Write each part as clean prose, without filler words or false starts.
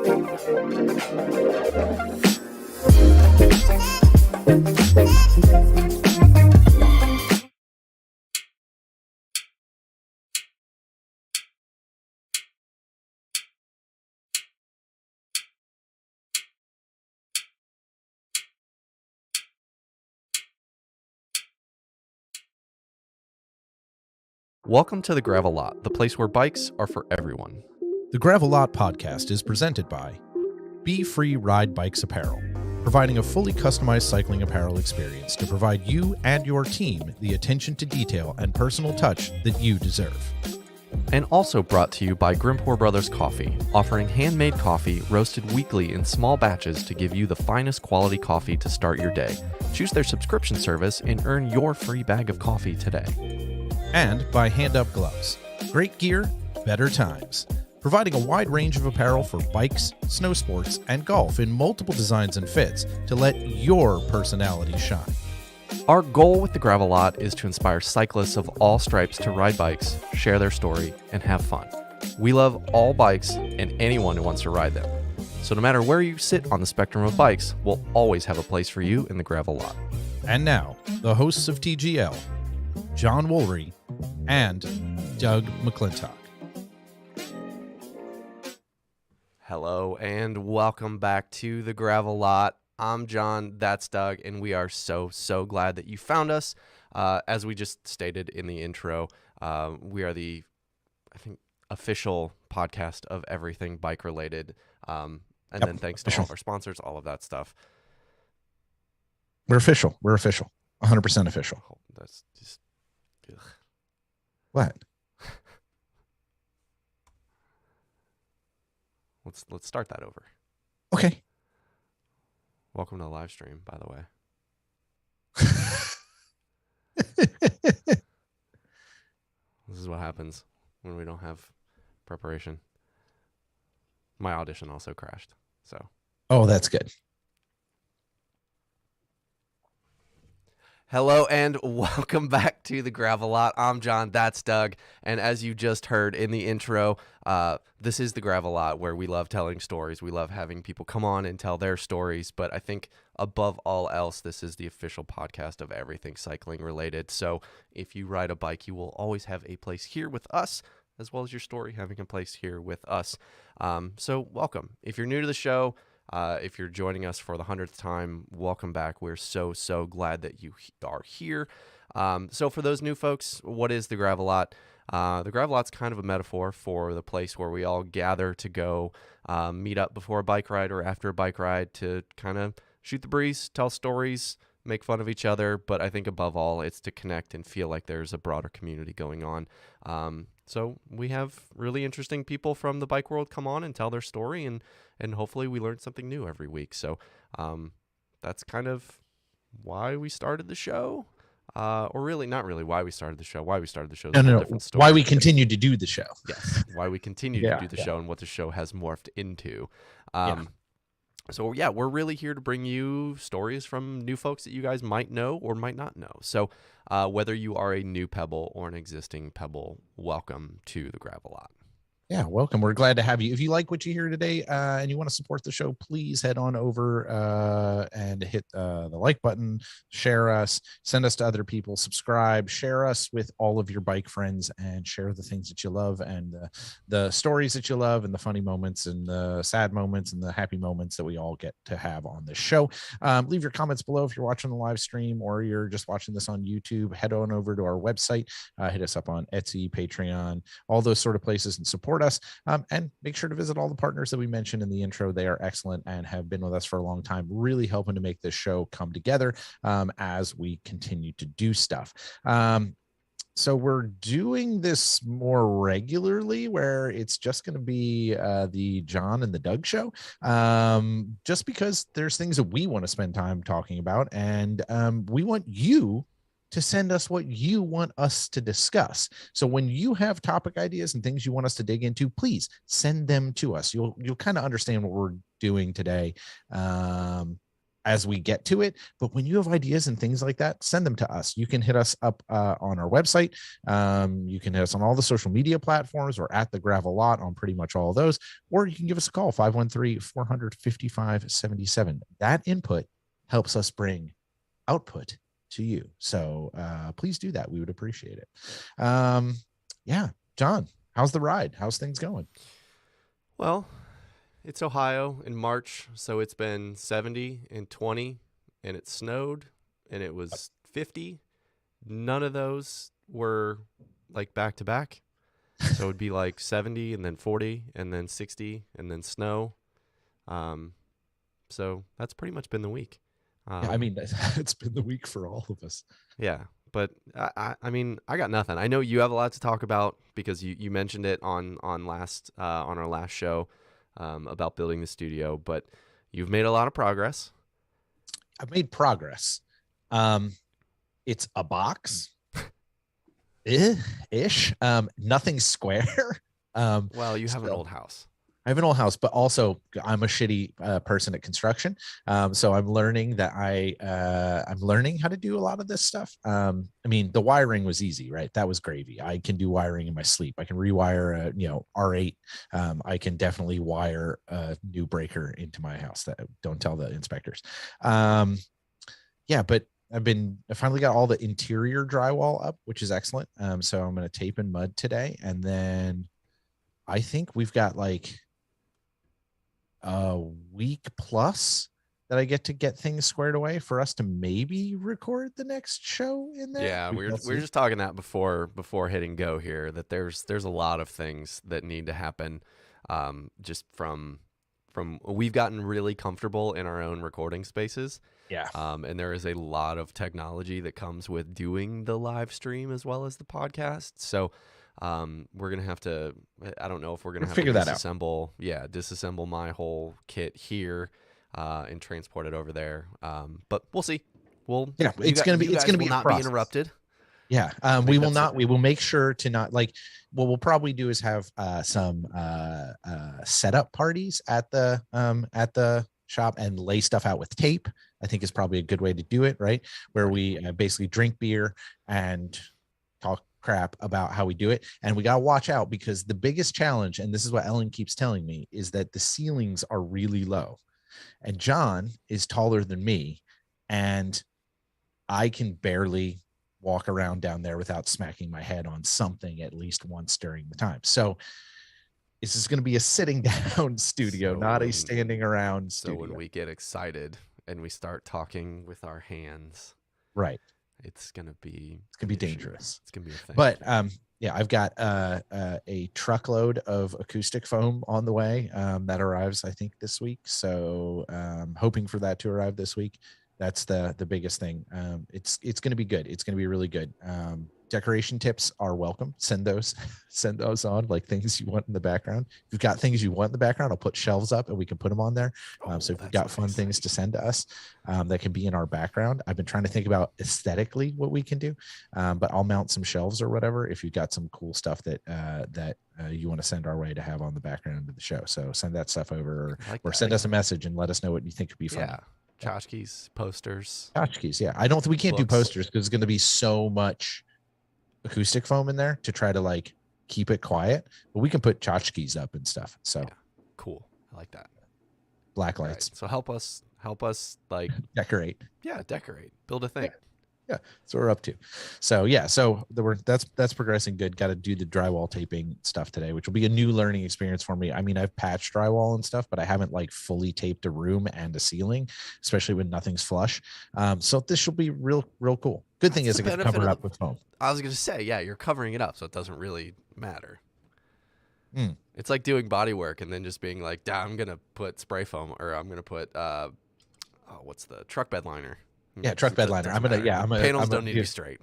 Welcome to the Gravel Lot, the place where bikes are for everyone. The Gravel Lot podcast is presented by Be Free Ride Bikes Apparel, providing a fully customized cycling apparel experience to provide you and your team the attention to detail and personal touch that you deserve. And also brought to you by Grimpour Brothers Coffee, offering handmade coffee roasted weekly in small batches to give you the finest quality coffee to start your day. Choose their subscription service and earn your free bag of coffee today. And by Hand Up Gloves. Great gear, better times. Providing a wide range of apparel for bikes, snow sports, and golf in multiple designs and fits to let your personality shine. Our goal with the Gravel Lot is to inspire cyclists of all stripes to ride bikes, share their story, and have fun. We love all bikes and anyone who wants to ride them. So no matter where you sit on the spectrum of bikes, we'll always have a place for you in the Gravel Lot. And now, the hosts of TGL, John Woolry and Doug McClintock. Hello and welcome back to the Gravel Lot. I'm John, that's Doug, and we are so glad that you found us. As we just stated in the intro, we are the, official podcast of everything bike related. Then thanks to all of our sponsors, all of that stuff. We're official. 100% official. Oh, that's just... Ugh. What? Let's start that over. Okay. Welcome to the live stream, by the way. This is what happens when we don't have preparation. My audition also crashed, so. Oh, that's good. Hello and welcome back to the Gravel Lot. I'm John, that's Doug, and as you just heard in the intro, this is the Gravel Lot where we love telling stories. We love having people come on and tell their stories, but I think above all else, this is the official podcast of everything cycling related. So if you ride a bike, you will always have a place here with us, as well as your story having a place here with us. So welcome. If you're new to the show, if you're joining us for the 100th time, welcome back. We're so glad that you are here. So for those new folks, what is the Gravel Lot? The Gravel Lot's kind of a metaphor for the place where we all gather to go meet up before a bike ride or after a bike ride to kind of shoot the breeze, tell stories, make fun of each other. But I think above all, it's to connect and feel like there's a broader community going on. So we have really interesting people from the bike world come on and tell their story, and hopefully we learn something new every week. So that's kind of why we started the show. Or really, not really why we started the show. Why we started the show is a different story. Why we continue to do the show. Yes, why we continue to do the show and what the show has morphed into. So yeah, we're really here to bring you stories from new folks that you guys might know or might not know. So whether you are a new Pebble or an existing Pebble, welcome to the Gravel Lot. Yeah, welcome. We're glad to have you. If you like what you hear today and you want to support the show, please head on over and hit the like button, share us, send us to other people, subscribe, share us with all of your bike friends, and share the things that you love and the stories that you love and the funny moments and the sad moments and the happy moments that we all get to have on this show. Leave your comments below if you're watching the live stream or you're just watching this on YouTube. Head on over to our website, hit us up on Etsy, Patreon, all those sort of places, and support us, and make sure to visit all the partners that we mentioned in the intro. They are excellent and have been with us for a long time, really helping to make this show come together as we continue to do stuff. So we're doing this more regularly, where it's just going to be the John and the Doug show, just because there's things that we want to spend time talking about, and we want you to send us what you want us to discuss. So when you have topic ideas and things you want us to dig into, please send them to us. You'll kind of understand what we're doing today as we get to it. But when you have ideas and things like that, send them to us. You can hit us up on our website. You can hit us on all the social media platforms. We're at the Gravel Lot on pretty much all of those, or you can give us a call, 513-400-5577. That input helps us bring output to you. So please do that. We would appreciate it. Yeah, John, how's the ride? How's things going? Well, it's Ohio in March, so it's been 70 and 20, and it snowed, and it was 50. None of those were like back to back. So it'd be like 70 and then 40 and then 60 and then snow. So that's pretty much been the week. Yeah, I mean, it's been the week for all of us. Yeah, but I mean, I got nothing. I know you have a lot to talk about because you mentioned it on our last show about building the studio, but you've made a lot of progress. I've made progress. It's a box ish. Nothing square. Well, you have an old house. I have an old house, but also I'm a shitty person at construction. So I'm learning that I'm learning how to do a lot of this stuff. I mean, the wiring was easy, right? That was gravy. I can do wiring in my sleep. I can rewire a, R8. I can definitely wire a new breaker into my house. That don't tell the inspectors. Yeah, but I finally got all the interior drywall up, which is excellent. So I'm going to tape and mud today. And then I think we've got like a week plus that I get to get things squared away for us to maybe record the next show in there. Yeah, we were just talking that before hitting go here, that there's a lot of things that need to happen. Just from we've gotten really comfortable in our own recording spaces. Yeah. And there is a lot of technology that comes with doing the live stream as well as the podcast. So we're gonna have to. I don't know if we're gonna have figure to that out. disassemble my whole kit here, and transport it over there. But we'll see. It's gonna be not be interrupted. Yeah. We will not. We will make sure to not like. What we'll probably do is have some setup parties at the shop and lay stuff out with tape. I think is probably a good way to do it, right? Where we basically drink beer and talk crap about how we do it. And we got to watch out because the biggest challenge, and this is what Ellen keeps telling me, is that the ceilings are really low. And John is taller than me. And I can barely walk around down there without smacking my head on something at least once during the time. So this is going to be a sitting down studio, not a standing around studio. So when we get excited and we start talking with our hands, right, it's gonna be dangerous. It's gonna be a thing. But yeah, I've got a truckload of acoustic foam on the way that arrives, I think, this week. So hoping for that to arrive this week. That's the biggest thing. It's going to be good. It's going to be really good. Decoration tips are welcome. Send those on, like things you want in the background. If you've got things you want in the background, I'll put shelves up and we can put them on there. So if you've got fun things to send to us that can be in our background, I've been trying to think about aesthetically what we can do, but I'll mount some shelves or whatever if you've got some cool stuff that you want to send our way to have on the background of the show. So send that stuff over or send us a message and let us know what you think would be fun. Yeah. Tchotchkes, posters. Tchotchkes, yeah. We can't do posters because it's going to be so much acoustic foam in there to try to like keep it quiet, but we can put tchotchkes up and stuff. So yeah, cool. I like that. Black lights. Right. So help us like decorate. Yeah, decorate. Build a thing. Yeah. So we're up to. So yeah, so that's progressing good. Got to do the drywall taping stuff today, which will be a new learning experience for me. I mean, I've patched drywall and stuff, but I haven't like fully taped a room and a ceiling, especially when nothing's flush. So this will be real cool. Good thing is it gets covered up with foam. I was gonna say, yeah, you're covering it up, so it doesn't really matter. It's like doing body work and then just being like, I'm gonna put spray foam, or I'm gonna put what's the truck bed liner? Yeah, truck bed liner. Panels don't need to be straight.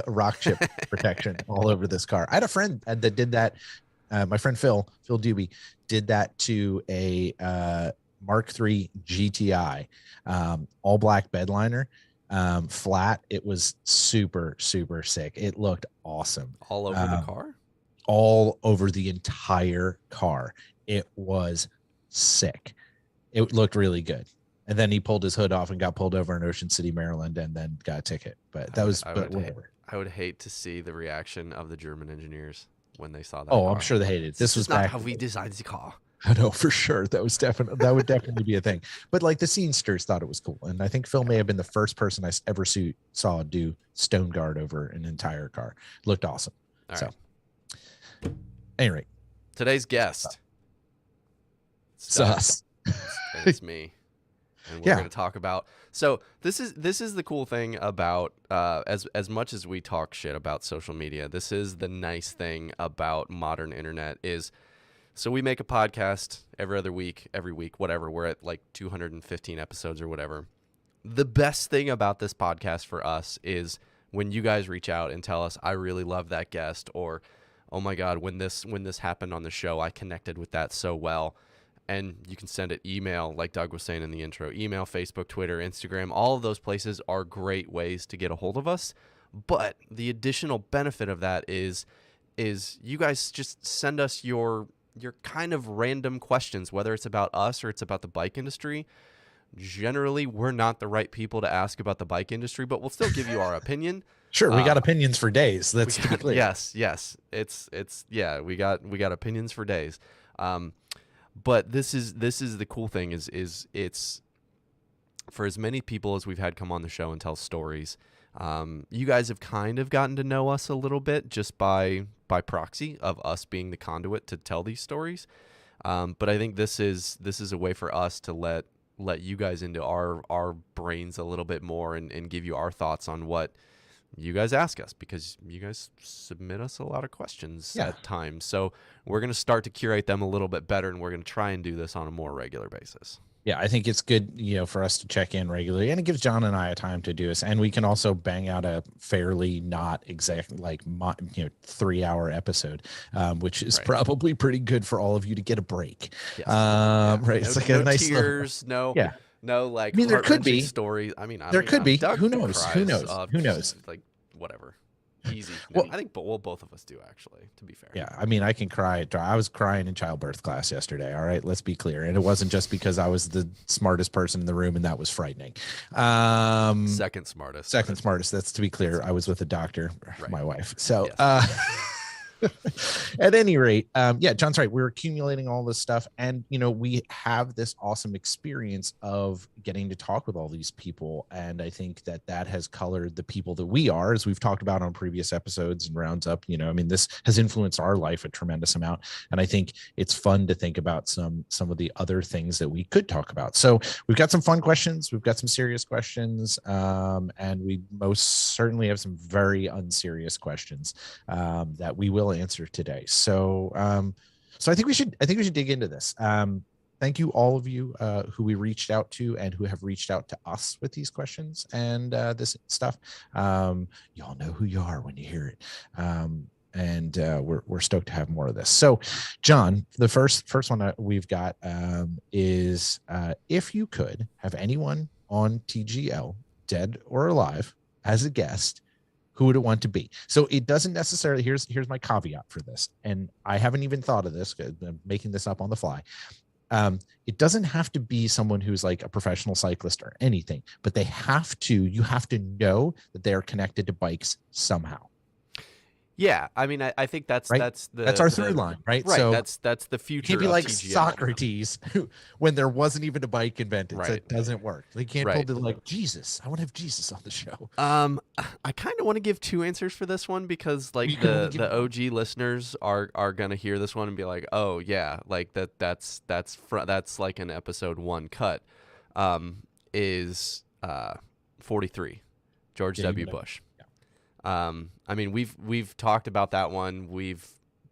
Rock chip protection all over this car. I had a friend that did that. My friend Phil Doobie did that to a Mark III GTI, all black bed liner, flat. It was super sick. It looked awesome. All over the car? All over the entire car. It was sick. It looked really good. And then he pulled his hood off and got pulled over in Ocean City, Maryland, and then got a ticket. But whatever. I would hate to see the reaction of the German engineers when they saw that Oh, car. I'm sure they hated it. This was not back. how we designed the car. I know for sure that would definitely be a thing. But like the scenesters thought it was cool, and I think Phil may have been the first person I ever saw do stone guard over an entire car. Looked awesome. All so, right. Anyway, today's guest. It's us. And it's me. And we're going to talk about. So this is the cool thing about as much as we talk shit about social media. This is the nice thing about modern internet is. So we make a podcast every week, whatever. We're at like 215 episodes or whatever. The best thing about this podcast for us is when you guys reach out and tell us, I really love that guest, or, oh my God, when this happened on the show, I connected with that so well. And you can send it email, like Doug was saying in the intro, email, Facebook, Twitter, Instagram. All of those places are great ways to get a hold of us. But the additional benefit of that is you guys just send us your kind of random questions, whether it's about us or it's about the bike industry. Generally, we're not the right people to ask about the bike industry, but we'll still give you our opinion. Sure, we got opinions for days. That's to be clear. Yes. We got opinions for days. But this is the cool thing is it's for as many people as we've had come on the show and tell stories. You guys have kind of gotten to know us a little bit just by proxy of us being the conduit to tell these stories. But I think this is a way for us to let you guys into our brains a little bit more and give you our thoughts on what you guys ask us, because you guys submit us a lot of questions at times. So we're going to start to curate them a little bit better, and we're going to try and do this on a more regular basis. Yeah, I think it's good, for us to check in regularly, and it gives John and I a time to do this. And we can also bang out a fairly not exact 3-hour episode, which is probably pretty good for all of you to get a break. Yes. Right. It's like a nice tears, no like there could be stories. There could be. Doug Who knows? cries, Who knows? Who knows? Like whatever. Easy. Well, I think both of us do, actually, to be fair. Yeah, I can cry. I was crying in childbirth class yesterday. All right, let's be clear. And it wasn't just because I was the smartest person in the room and that was frightening. Second smartest. That's to be clear. I was with a doctor, my wife. So, at any rate, John's right. We're accumulating all this stuff, and we have this awesome experience of getting to talk with all these people, and I think that has colored the people that we are, as we've talked about on previous episodes and rounds up. This has influenced our life a tremendous amount, and I think it's fun to think about some of the other things that we could talk about. So we've got some fun questions, we've got some serious questions, and we most certainly have some very unserious questions that we will answer today. So I think we should dig into this. Thank you, all of you who we reached out to and who have reached out to us with these questions and this stuff. Y'all know who you are when you hear it. And we're stoked to have more of this. So, John, the first one that we've got is if you could have anyone on TGL, dead or alive, as a guest, who would it want to be? So it doesn't necessarily, here's my caveat for this, and I haven't even thought of this, I'm making this up on the fly. It doesn't have to be someone who's like a professional cyclist or anything, but you have to know that they are connected to bikes somehow. Yeah, I think that's our through line, right? Right, so that's the future. Can't be like TGL. Socrates, when there wasn't even a bike invented, right. So it doesn't work. They can't pull to like Jesus. I want to have Jesus on the show. I kind of want to give two answers for this one, because the OG listeners are gonna hear this one and be like, oh yeah, like that's like an episode 1 cut. Is 43, George W. Bush. We've talked about that one. We've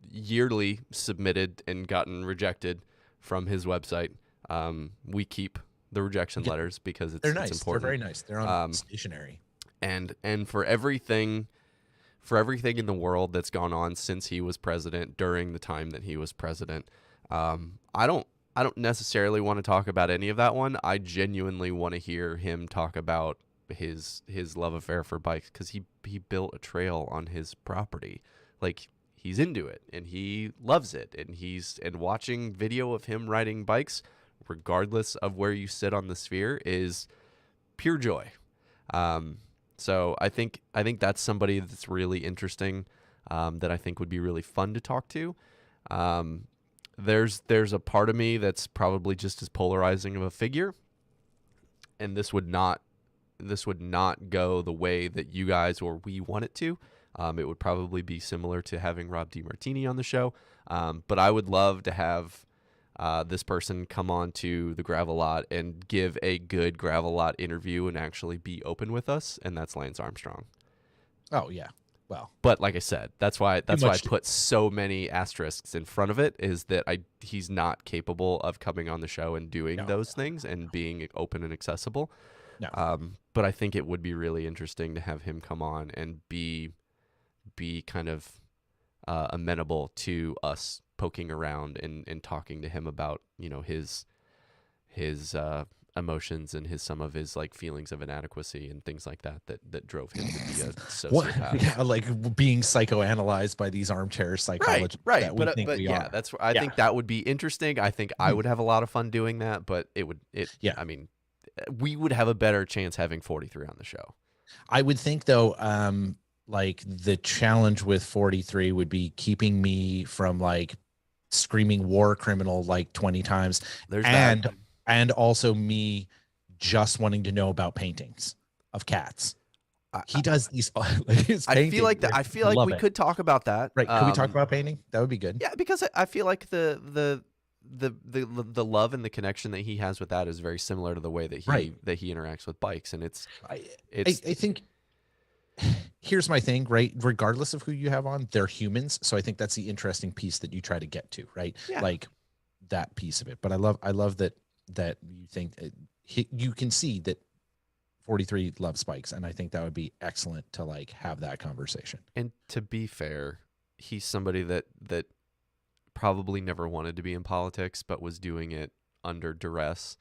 yearly submitted and gotten rejected from his website. We keep the rejection letters because they're nice. It's important. They're very nice. They're on stationery. And for everything in the world that's gone on since he was president, during the time that he was president, I don't necessarily want to talk about any of that one. I genuinely want to hear him talk about his love affair for bikes, because he built a trail on his property. Like, he's into it and he loves it, and watching video of him riding bikes regardless of where you sit on the sphere, is pure joy. So I think that's somebody that's really interesting, that I think would be really fun to talk to. There's a part of me that's probably just as polarizing of a figure, and this would not go the way that you guys or we want it to. It would probably be similar to having Rob DiMartini on the show, but I would love to have this person come on to the Gravel-Lot and give a good Gravel-Lot interview and actually be open with us, and that's Lance Armstrong. Oh yeah. Well, but like I said, that's why I much put so many asterisks in front of it, is that he's not capable of coming on the show and doing those things and being open and accessible. No. But I think it would be really interesting to have him come on and be kind of amenable to us poking around and talking to him about, you know, his emotions and some of his like feelings of inadequacy and things like that drove him to be a sociopath. Yeah, like being psychoanalyzed by these armchair psychologists. Right. But that's I think that would be interesting. I think I would have a lot of fun doing that, but I mean, we would have a better chance having 43 on the show. I would think though, like the challenge with 43 would be keeping me from like screaming war criminal like 20 times. There's and also me just wanting to know about paintings of cats. He does these. I feel like we could talk about that. Right? Could we talk about painting? That would be good. Yeah, because I feel like the love and the connection that he has with that is very similar to the way that he interacts with bikes, and I think. Here's my thing, right? Regardless of who you have on, they're humans. So I think that's the interesting piece that you try to get to, right? Yeah. Like that piece of it. But I love that you think you can see that 43 loves bikes, and I think that would be excellent to like have that conversation. And to be fair, he's somebody that probably never wanted to be in politics, but was doing it under duress,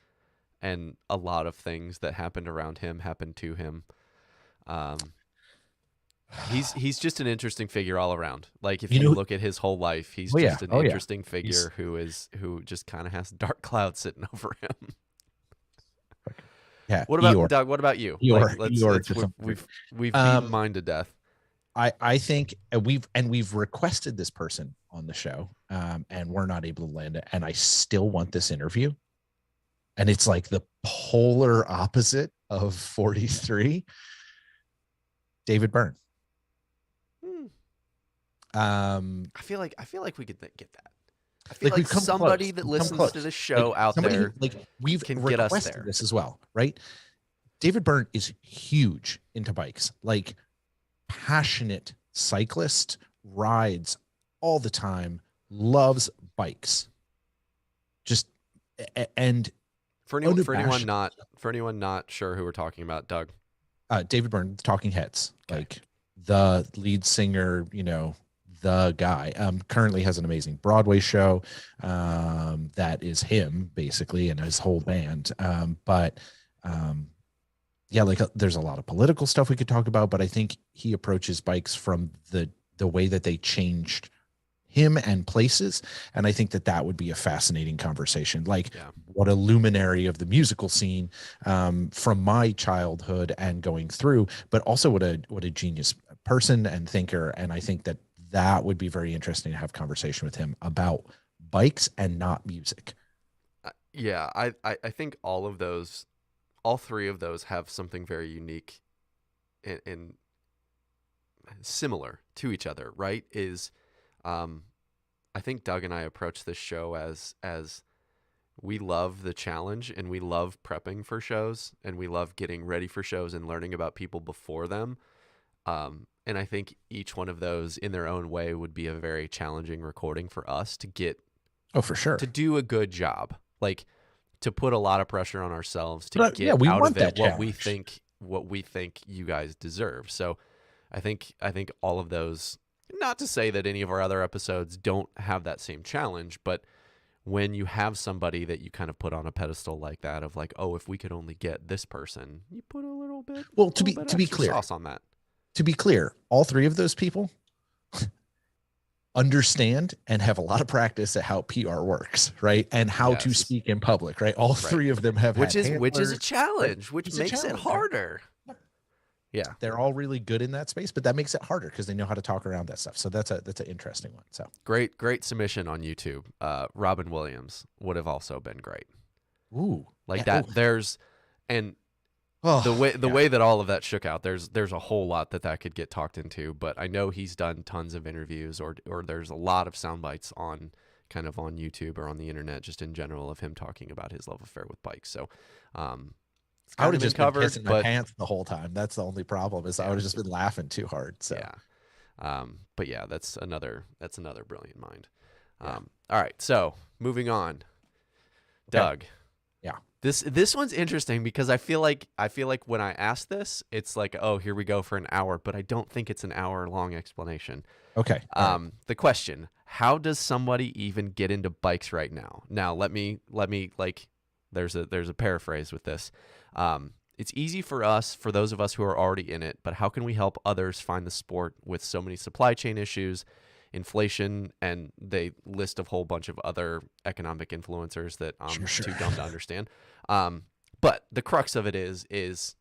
and a lot of things that happened around him happened to him. He's just an interesting figure all around. Like if you look at his whole life, he's just an interesting figure who just kind of has dark clouds sitting over him. Yeah. What about Doug? What about you? We've beaten mine to death. I think we've requested this person on the show, and we're not able to land it. And I still want this interview. And it's like the polar opposite of 43. David Byrne. I feel like we could get that. I feel like somebody that listens to the show out there, like we've can get us requested there. This as well, right? David Byrne is huge into bikes, like passionate cyclist, rides all the time, loves bikes. Just and for anyone not sure who we're talking about, Doug. David Byrne, Talking Heads, Okay. like the lead singer, the guy, currently has an amazing Broadway show that is him basically and his whole band. There's a lot of political stuff we could talk about, but I think he approaches bikes from the way that they changed him and places. And I think that would be a fascinating conversation. What a luminary of the musical scene from my childhood and going through, but also what a genius person and thinker. And I think that would be very interesting to have conversation with him about bikes and not music. Yeah, I think all three of those have something very unique and similar to each other, right? I think Doug and I approach this show as we love the challenge and we love prepping for shows and we love getting ready for shows and learning about people before them. And I think each one of those in their own way would be a very challenging recording for us to get. Oh, for sure. To do a good job. Like to put a lot of pressure on ourselves to get out of it what we think you guys deserve. So I think all of those, not to say that any of our other episodes don't have that same challenge, but when you have somebody that you kind of put on a pedestal like that of like, oh, if we could only get this person, you put a little bit. Well, to be clear, sauce on that. To be clear, all three of those people understand and have a lot of practice at how PR works, right? And how to Yes. speak in public, right? All Right. three of them have had Which is a handlers, right? challenge, which It's a makes it challenge, right? harder. Yeah. They're all really good in that space, but that makes it harder because they know how to talk around that stuff. So that's an interesting one. So Great submission on YouTube. Robin Williams would have also been great. ooh, Like yeah, that. ooh. There's and Oh the yeah, way that all of that shook out. There's a whole lot that could get talked into. But I know he's done tons of interviews, or there's a lot of sound bites on kind of on YouTube or on the internet just in general of him talking about his love affair with bikes. So it's I would kind have of been just been covered, pissing my but pants the whole time. That's the only problem is I yeah, would have just been laughing too hard. So yeah. But yeah, that's another brilliant mind. yeah, All right, so moving on, okay, Doug. yeah, This one's interesting because I feel like when I ask this, it's like, oh, here we go for an hour, but I don't think it's an hour long explanation. okay, all right. The question: how does somebody even get into bikes right now? Now, let me like, there's a paraphrase with this. It's easy for us, for those of us who are already in it, but how can we help others find the sport with so many supply chain issues, inflation, and they list a whole bunch of other economic influencers that I'm Sure, sure. too dumb to understand. But the crux of it is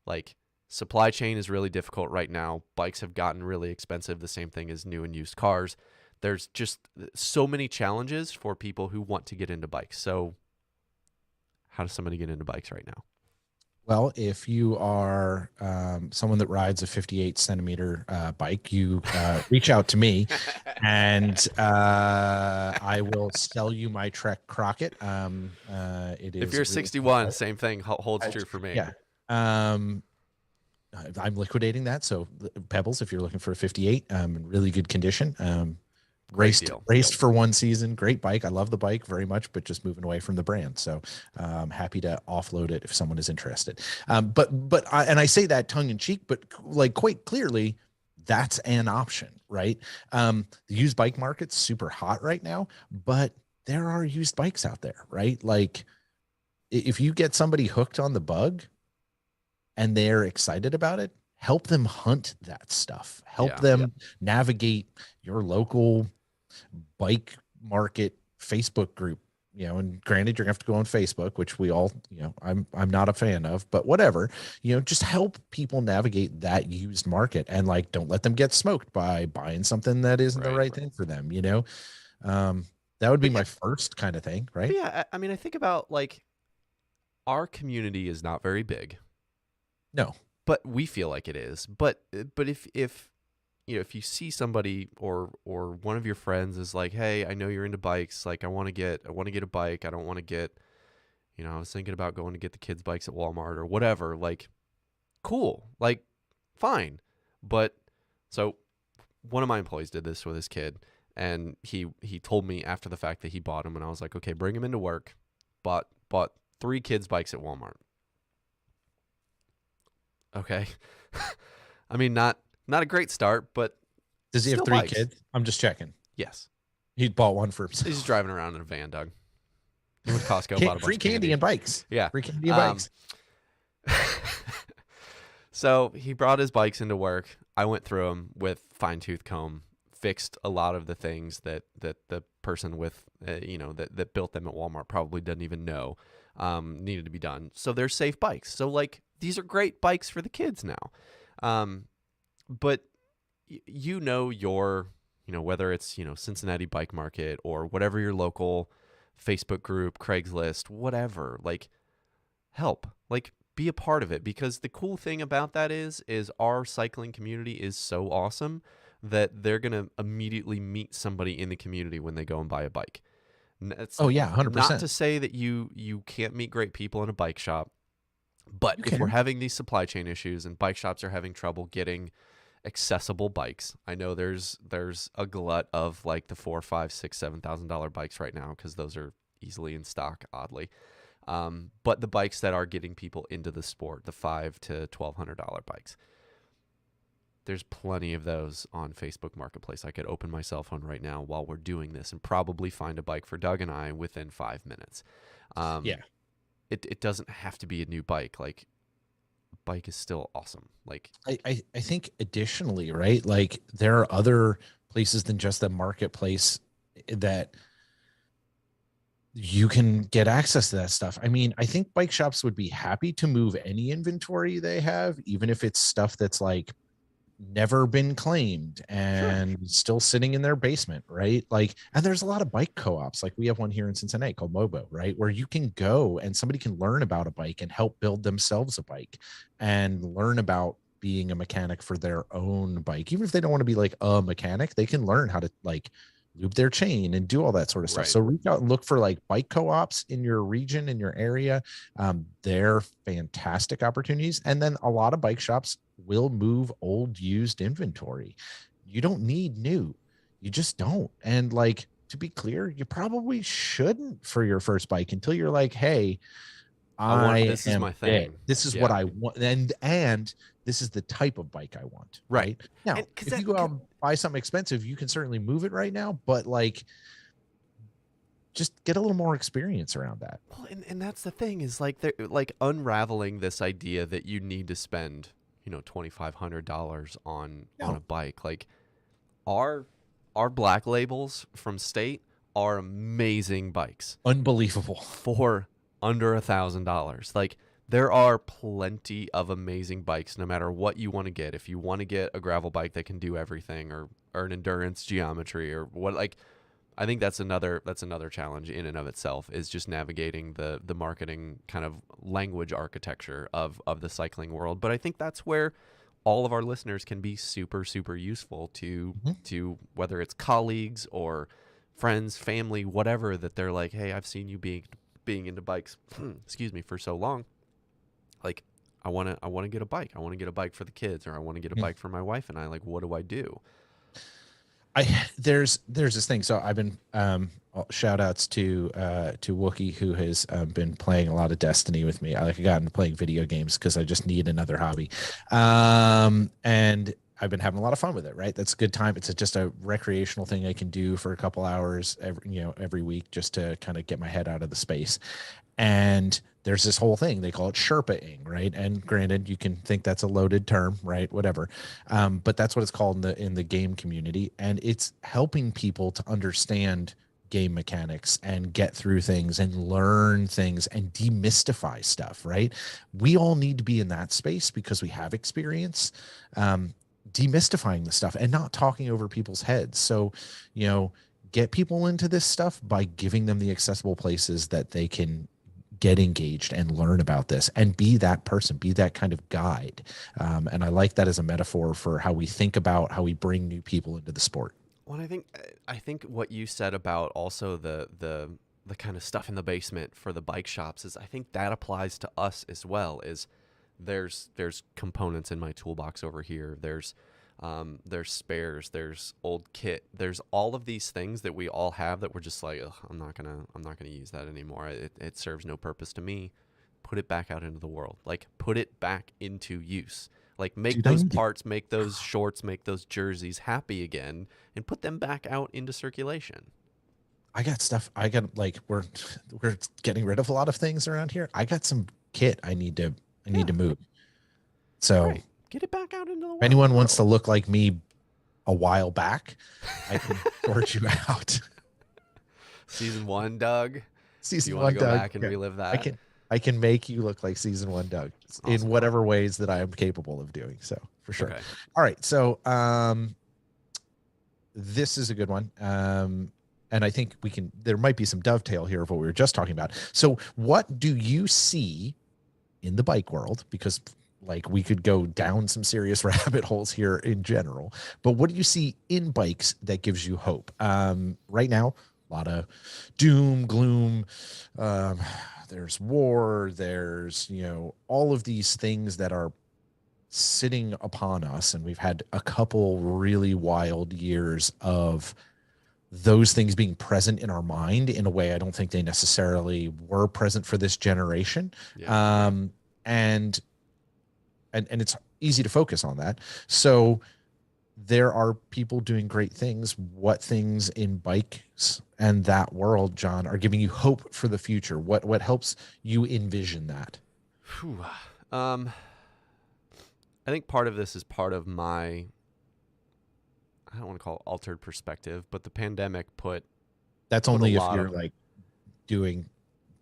like supply chain is really difficult right now. Bikes have gotten really expensive. The same thing as new and used cars. There's just so many challenges for people who want to get into bikes. So how does somebody get into bikes right now? Well, if you are someone that rides a 58 centimeter bike, you reach out to me and I will sell you my Trek Crockett. It If is you're really 61, same thing holds I- true for me. yeah. Um, I'm liquidating that. So Pebbles, if you're looking for a 58, in really good condition, Great raced deal. raced for one season, great bike. I love the bike very much, but just moving away from the brand. So happy to offload it if someone is interested. And I say that tongue in cheek, but like quite clearly, that's an option, right? The used bike market's super hot right now, but there are used bikes out there, right? Like if you get somebody hooked on the bug and they're excited about it, help them hunt that stuff. Help Yeah. them navigate your local bike market Facebook group. And granted, you're gonna have to go on Facebook, which we all, I'm not a fan of, but whatever. Just help people navigate that used market and like don't let them get smoked by buying something that isn't the right thing for them. That would be But yeah, my first kind of thing, right? I mean, I think about like our community is not very big, No. but we feel like it is. But if if you see somebody or one of your friends is like, hey, I know you're into bikes, like I want to get a bike. I don't want to get, I was thinking about going to get the kids' bikes at Walmart or whatever. Like, cool, like, fine. But so one of my employees did this with his kid, and he told me after the fact that he bought him, and I was like, okay, bring him into work. Bought 3 kids' bikes at Walmart. Okay, I mean, not a great start, but Does he have still 3 bikes. kids? I'm just checking. Yes, He bought one for himself. he's just driving around in a van, Doug. He went to Costco, bought a bunch Free of candy and bikes. Yeah. Free candy and bikes. So he brought his bikes into work. I went through them with fine tooth comb, fixed a lot of the things that the person with that built them at Walmart probably doesn't even know needed to be done. So they're safe bikes. So like these are great bikes for the kids now. But your whether it's Cincinnati Bike Market or whatever your local Facebook group, Craigslist, whatever, like help, like be a part of it, because the cool thing about that is our cycling community is so awesome that they're going to immediately meet somebody in the community when they go and buy a bike. It's Oh yeah, not 100%. to say that you can't meet great people in a bike shop, but You if we're can. having these supply chain issues and bike shops are having trouble getting accessible bikes, I know there's a glut of like the $4, $5, $6, $7,000 bikes right now because those are easily in stock, oddly. But the bikes that are getting people into the sport, the $500 to $1,200 bikes, there's plenty of those on Facebook Marketplace. I could open my cell phone right now while we're doing this and probably find a bike for Doug and I within 5 minutes. Yeah. It doesn't have to be a new bike. Like, bike is still awesome. Like, I think additionally, right? Like there are other places than just the marketplace that you can get access to that stuff. I mean, I think bike shops would be happy to move any inventory they have, even if it's stuff that's like never been claimed Sure. and still sitting in their basement, right? Like, and there's a lot of bike co-ops. Like we have one here in Cincinnati called Mobo, right? Where you can go and somebody can learn about a bike and help build themselves a bike and learn about being a mechanic for their own bike. Even if they don't want to be like a mechanic, they can learn how to like lube their chain and do all that sort of stuff. Right. So reach out and look for like bike co-ops in your region, in your area. They're fantastic opportunities. And then a lot of bike shops will move old used inventory. You don't need new. You just don't. And like, to be clear, you probably shouldn't for your first bike until you're like, hey, I This is am my it. thing. This is what Yeah. I want. And this is the type of bike I want. Right. Right. Now, And because if you go out and buy something expensive, you can certainly move it right now, but like just get a little more experience around that. well, and that's the thing is like they're like unraveling this idea that you need to spend, $2,500 on a No, bike. Like our our black labels from State are amazing bikes unbelievable. for under $1,000. Like there are plenty of amazing bikes no matter what you want to get. If you want to get a gravel bike that can do everything or an endurance geometry or what, like I think that's another challenge in and of itself is just navigating the marketing kind of language architecture of the cycling world. But I think that's where all of our listeners can be super super useful to Mhm. whether it's colleagues or friends, family, whatever, that they're like, hey, I've seen you being into bikes, excuse me, for so long. Like I want to get a bike. I want to get a bike for the kids, or I want to get a Yeah. bike for my wife and I. Like, what do I do? There's this thing. So I've been shout outs to Wookie, who has been playing a lot of Destiny with me. I got into playing video games because I just need another hobby. And I've been having a lot of fun with it, right? That's a good time. It's just a recreational thing I can do for a couple hours every week just to kind of get my head out of the space. And there's this whole thing they call it Sherpaing, right? And granted, you can think that's a loaded term, right? Whatever, but that's what it's called in the game community, and it's helping people to understand game mechanics and get through things and learn things and demystify stuff. Right? We all need to be in that space because we have experience. Demystifying the stuff and not talking over people's heads. So, get people into this stuff by giving them the accessible places that they can get engaged and learn about this and be that person, be that kind of guide. And I like that as a metaphor for how we think about how we bring new people into the sport. Well, I think what you said about also the kind of stuff in the basement for the bike shops is I think that applies to us as well. Is there's components in my toolbox over here. There's spares. There's old kit. There's all of these things that we all have that we're just like, ugh, I'm not gonna use that anymore. It serves no purpose to me. Put it back out into the world. Like put it back into use. Like make Dude, I those need to, parts, make those shorts, make those jerseys happy again, and put them back out into circulation. I got stuff. I got like we're getting rid of a lot of things around here. I got some kit I need to Yeah, move. So right. Get it back out into the if anyone wants to world. look like me a while back, I can sort you out. Season one, Doug. Do you Season want to one, go Doug. back and Yeah, relive I that? can I can make you look like season one, Doug, in Awesome. whatever ways that I am capable of doing. So for sure. Okay. All right. So this is a good one. And I think there might be some dovetail here of what we were just talking about. So what do you see in the bike world? Because like we could go down some serious rabbit holes here in general, but what do you see in bikes that gives you hope? Right now, a lot of doom, gloom. Um, there's war. There's, all of these things that are sitting upon us. And we've had a couple really wild years of those things being present in our mind in a way I don't think they necessarily were present for this generation. Yeah. Um, and and it's easy to focus on that. So there are people doing great things. What things in bikes and that world, John, are giving you hope for the future? What helps you envision that? Whew. Um, I think part of this is part of my I don't want to call it altered perspective, but the pandemic That's put a only if lot you're of, like doing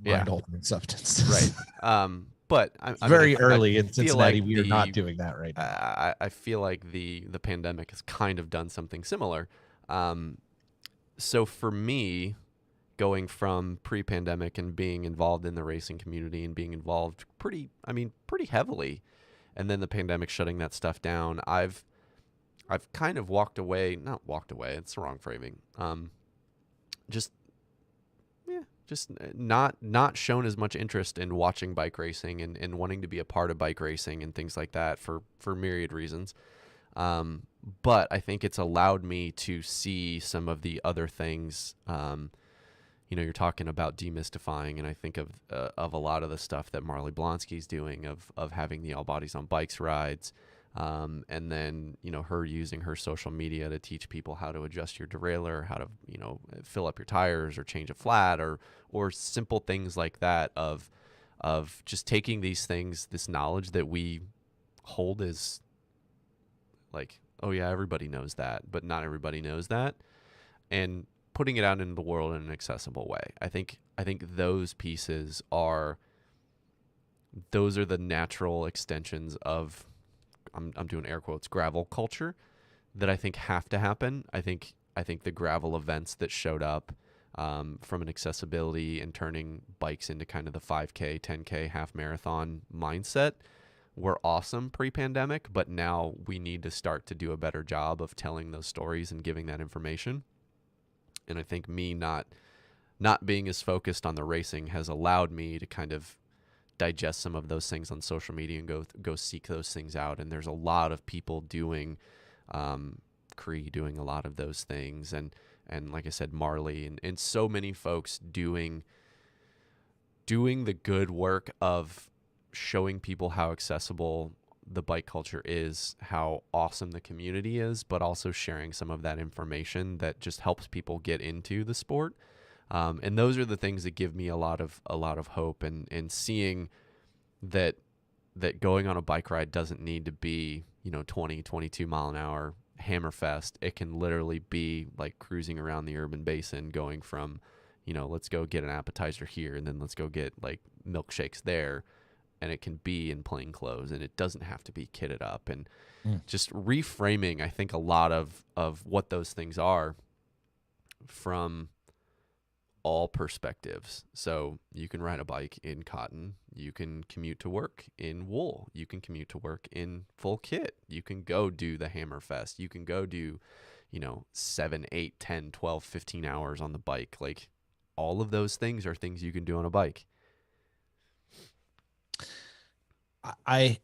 yeah, mind altering substances. right. But It's I mean, very I early in feel Cincinnati. like We are not doing that right now. I feel like the pandemic has kind of done something similar. Um, so for me, going from pre-pandemic and being involved in the racing community and being involved pretty heavily, and then the pandemic shutting that stuff down, I've kind of walked away, not walked away, it's the wrong framing. Just yeah, just not shown as much interest in watching bike racing and wanting to be a part of bike racing and things like that for myriad reasons. Um, but I think it's allowed me to see some of the other things. You're talking about demystifying, and I think of a lot of the stuff that Marley Blonsky's doing of having the all bodies on bikes rides, and then her using her social media to teach people how to adjust your derailleur, how to fill up your tires or change a flat or simple things like that of just taking these things, this knowledge that we hold as like, oh yeah, everybody knows that, but not everybody knows that, and putting it out into the world in an accessible way. I think those are the natural extensions of I'm doing air quotes gravel culture that I think have to happen. I think the gravel events that showed up from an accessibility and turning bikes into kind of the 5K, 10K, half marathon mindset were awesome pre-pandemic, but now we need to start to do a better job of telling those stories and giving that information. And I think me not being as focused on the racing has allowed me to kind of digest some of those things on social media and go seek those things out. And there's a lot of people doing Cree doing a lot of those things, and like I said, Marley and so many folks doing the good work of showing people how accessible the bike culture is, how awesome the community is, but also sharing some of that information that just helps people get into the sport. And those are the things that give me a lot of hope, and seeing that going on a bike ride doesn't need to be 20, 22 mile an hour hammerfest. It can literally be like cruising around the urban basin, going from let's go get an appetizer here and then let's go get like milkshakes there, and it can be in plain clothes, and it doesn't have to be kitted up, and Mm. just reframing, I think, a lot of what those things are from all perspectives. So you can ride a bike in cotton, you can commute to work in wool, you can commute to work in full kit, you can go do the Hammerfest, you can go do 7, 8, 10, 12, 15 hours on the bike. Like, all of those things are things you can do on a bike. I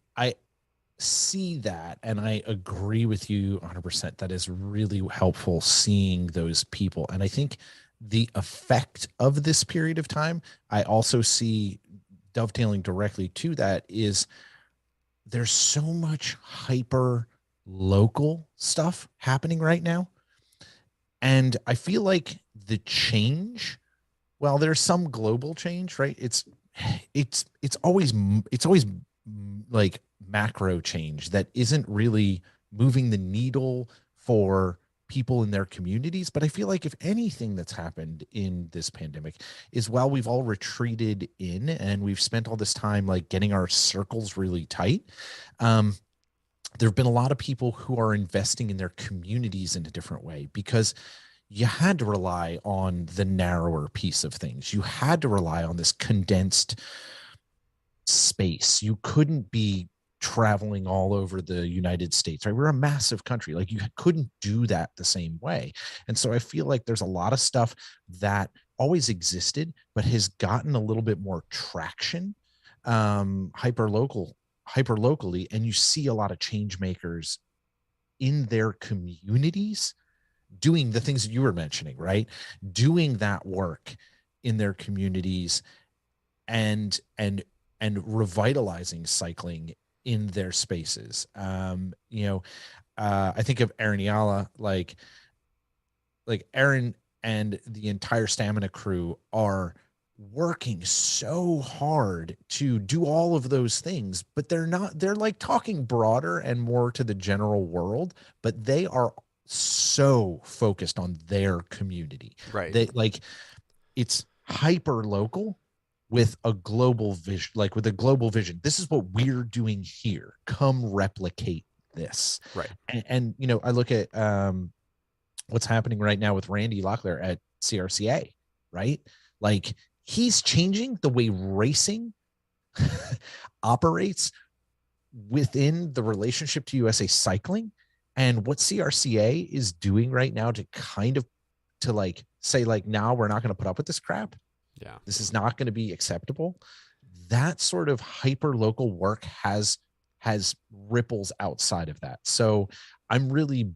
see that, and I agree with you 100%. That is really helpful, seeing those people. And I think the effect of this period of time, I also see, dovetailing directly to that, is there's so much hyper local stuff happening right now. And I feel like the change, well, there's some global change, right? It's always like macro change that isn't really moving the needle for people in their communities. But I feel like if anything that's happened in this pandemic is, while we've all retreated in and we've spent all this time like getting our circles really tight, there have been a lot of people who are investing in their communities in a different way, because you had to rely on the narrower piece of things. You had to rely on this condensed space. You couldn't be traveling all over the United States, right? We're a massive country. Like, you couldn't do that the same way. And so I feel like there's a lot of stuff that always existed, but has gotten a little bit more traction, hyper locally. And you see a lot of change makers in their communities doing the things that you were mentioning, right? Doing that work in their communities, and revitalizing cycling in their spaces. I think of Aaron Yala, like Aaron and the entire Stamina crew are working so hard to do all of those things, but they're like talking broader and more to the general world, but they are so focused on their community. Right. They like it's hyper local with a global vision, like with a global vision. This is what we're doing here. Come replicate this. Right. And you know, I look at what's happening right now with Randy Locklear at CRCA, right? Like he's changing the way racing operates within the relationship to USA Cycling. And what CRCA is doing right now to kind of to like say like now we're not going to put up with this crap. Yeah. This is not going to be acceptable. That sort of hyper local work has ripples outside of that. So I'm really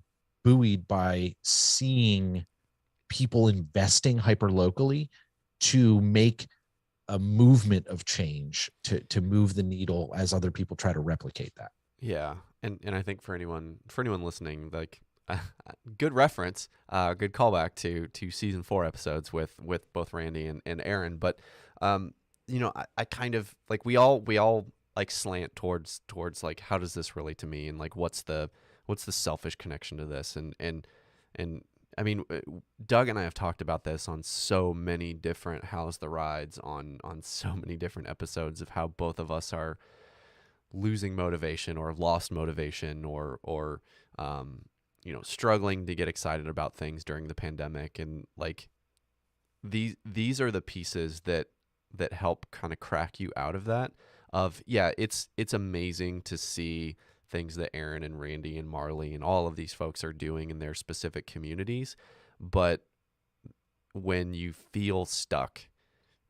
buoyed by seeing people investing hyper locally to make a movement of change to move the needle as other people try to replicate that. Yeah, and I think for anyone listening, like good reference, good callback to season 4 episodes with both Randy and Aaron. But you know, I kind of like we all like slant towards like how does this relate to me and like what's the selfish connection to this and I mean, Doug and I have talked about this on so many different How's the Rides on so many different episodes of how both of us are losing motivation or lost motivation or you know, struggling to get excited about things during the pandemic. And like these are the pieces that help kind of crack you out of that. Of yeah, it's amazing to see things that Aaron and Randy and Marley and all of these folks are doing in their specific communities. But when you feel stuck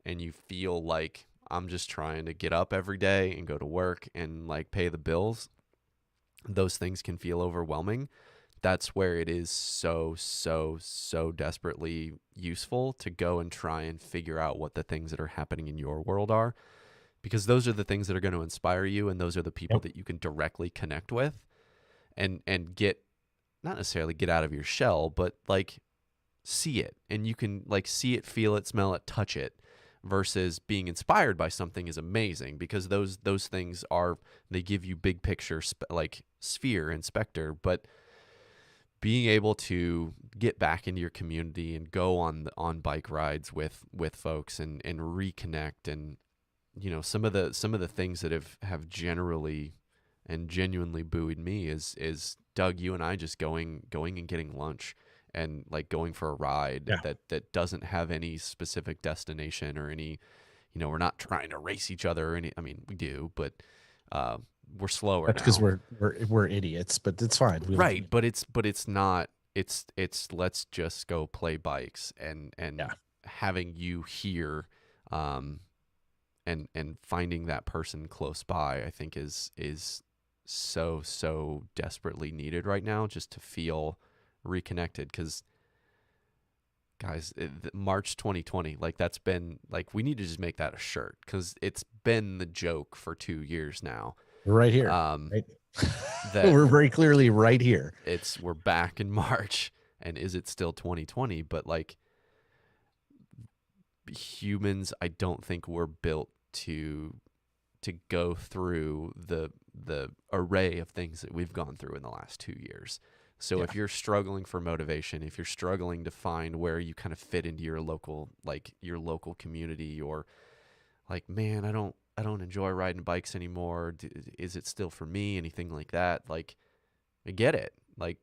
and you feel like I'm just trying to get up every day and go to work and like pay the bills, those things can feel overwhelming. That's where it is so desperately useful to go and try and figure out what the things that are happening in your world are, because those are the things that are going to inspire you, and those are the people Yep. that you can directly connect with and get, not necessarily get out of your shell, but like see it, and you can like see it, feel it, smell it, touch it, versus being inspired by something is amazing, because those things are, they give you big picture like sphere and specter. But being able to get back into your community and go on bike rides with folks and reconnect, and you know, some of the things that have generally and genuinely buoyed me is Doug, you and I just going and getting lunch and like going for a ride Yeah. that doesn't have any specific destination or any, you know, we're not trying to race each other or any, I mean, we do, but uh, we're slower That's because now. we're idiots, but it's fine. Right, but it's not, it's let's just go play bikes, and Yeah. having you here um and finding that person close by, I think is so desperately needed right now, just to feel reconnected. Because guys, March 2020, like that's been like, we need to just make that a shirt, because it's been the joke for 2 years now. We're right here. um Right. that We're very clearly right here. we're back in March, and is it still 2020? But like, humans, I don't think we're built to go through the array of things that we've gone through in the last 2 years. So Yeah. if you're struggling for motivation, if you're struggling to find where you kind of fit into your local community, or like, man, I don't enjoy riding bikes anymore. Is it still for me? Anything like that? Like, I get it. Like,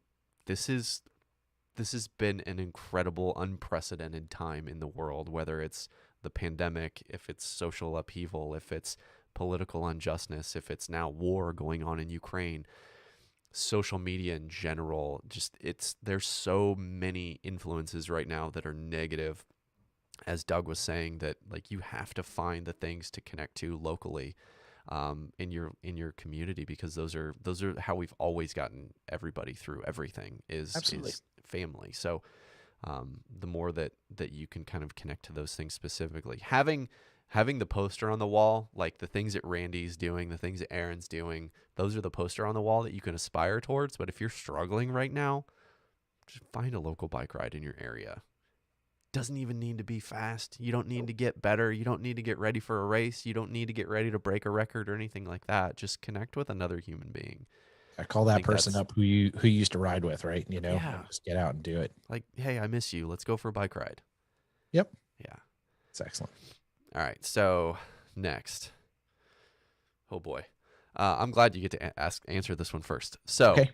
this has been an incredible, unprecedented time in the world, whether it's the pandemic, if it's social upheaval, if it's political injustice, if it's now war going on in Ukraine, social media in general. Just, there's so many influences right now that are negative, as Doug was saying, that like you have to find the things to connect to locally, in your community, because those are how we've always gotten everybody through everything, Absolutely. is family. So the more that you can kind of connect to those things specifically, having the poster on the wall, like the things that Randy's doing, the things that Aaron's doing, those are the poster on the wall that you can aspire towards. But if you're struggling right now, just find a local bike ride in your area. Doesn't even need to be fast. You don't need to get better. You don't need to get ready for a race. You don't need to get ready to break a record or anything like that. Just connect with another human being. I call I that think person that's up who you used to ride with, right? yeah. And just get out and do it. Like, hey, I miss you. Let's go for a bike ride. Yep. Yeah. It's excellent. All right. So next, oh boy, I'm glad you get to answer this one first. So Okay.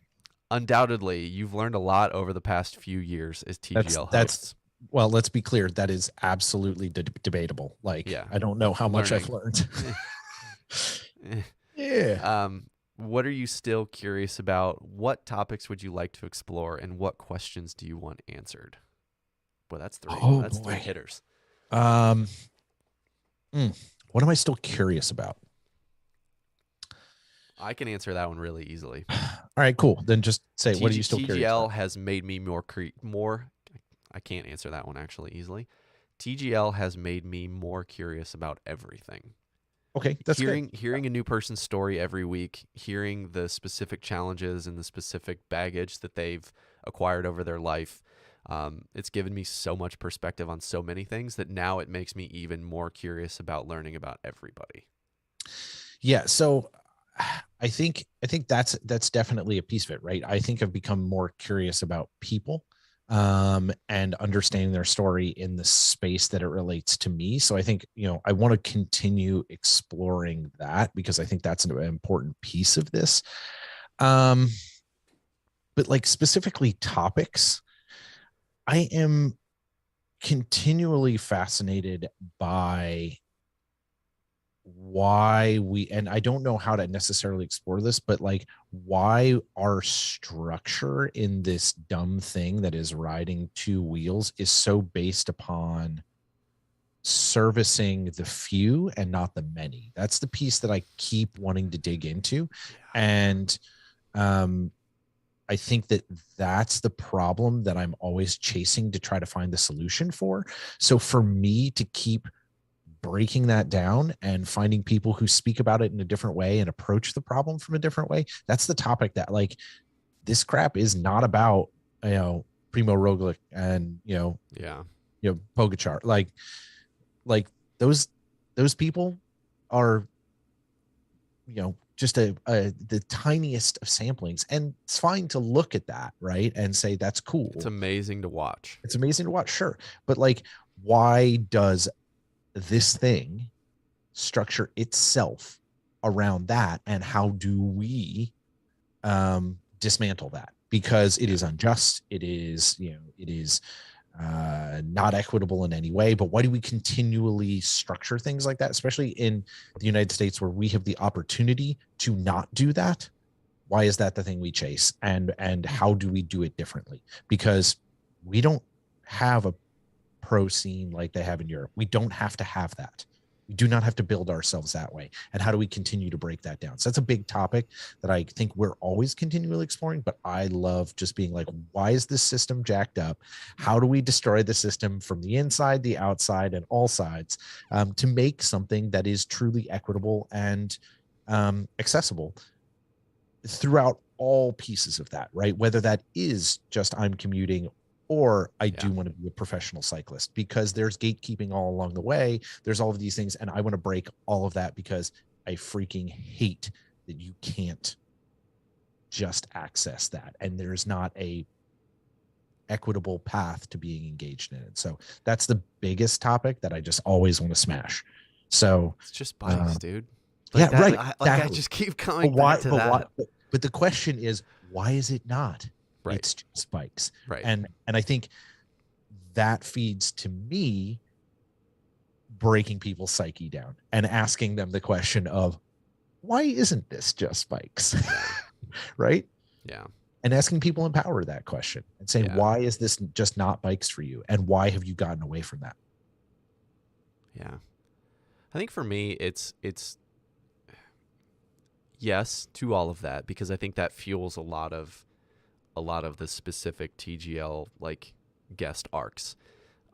undoubtedly, you've learned a lot over the past few years as TGL That's hosts. well, let's be clear. That is absolutely debatable. Like, Yeah. I don't know how much I've Learning. learned. Eh. Yeah. What are you still curious about? What topics would you like to explore, and what questions do you want answered? Boy, that's three. Oh That's three boy. hitters. Um, what am I still curious about? I can answer that one really easily. All right, cool. Then just say, what are you still curious TGL about? has made me more. I can't answer that one actually easily. TGL has made me more curious about everything. Okay, that's good. Hearing a new person's story every week, hearing the specific challenges and the specific baggage that they've acquired over their life, it's given me so much perspective on so many things that now it makes me even more curious about learning about everybody. Yeah. So I think that's definitely a piece of it, right? I think I've become more curious about people and understanding their story in the space that it relates to me. So I think, I want to continue exploring that because I think that's an important piece of this. Um, but like specifically topics, I am continually fascinated by why we, and I don't know how to necessarily explore this, but like why our structure in this dumb thing that is riding two wheels is so based upon servicing the few and not the many. That's the piece that I keep wanting to dig into. Yeah. And I think that that's the problem that I'm always chasing to try to find the solution for. So for me to keep breaking that down and finding people who speak about it in a different way and approach the problem from a different way, that's the topic that, like, this crap is not about, Primo Roglic and, Yeah. Pogacar. Like those people are, just the tiniest of samplings, and it's fine to look at that, right, and say that's cool. It's amazing to watch. It's amazing to watch, sure, but like, why does this thing structure itself around that, and how do we dismantle that? Because it is unjust, it is not equitable in any way. But why do we continually structure things like that, especially in the United States where we have the opportunity to not do that? Why is that the thing we chase? And how do we do it differently? Because we don't have a pro scene like they have in Europe. We don't have to have that. We do not have to build ourselves that way. And how do we continue to break that down? So that's a big topic that I think we're always continually exploring, but I love just being like, why is this system jacked up? How do we destroy the system from the inside, the outside, and all sides, to make something that is truly equitable and accessible throughout all pieces of that, right? Whether that is just I'm commuting, or I do want to be a professional cyclist, because there's gatekeeping all along the way. There's all of these things, and I want to break all of that because I freaking hate that you can't just access that, and there's not a equitable path to being engaged in it. So that's the biggest topic that I just always want to smash. So it's just bikes, dude. Like, yeah, right. I just keep coming back to that. But the question is, why is it not? Right. It's just bikes. Right. And I think that feeds to me breaking people's psyche down and asking them the question of, why isn't this just bikes? Right? Yeah. And asking people in power that question and saying, why is this just not bikes for you? And why have you gotten away from that? Yeah. I think for me, it's yes to all of that, because I think that fuels a lot of the specific TGL like guest arcs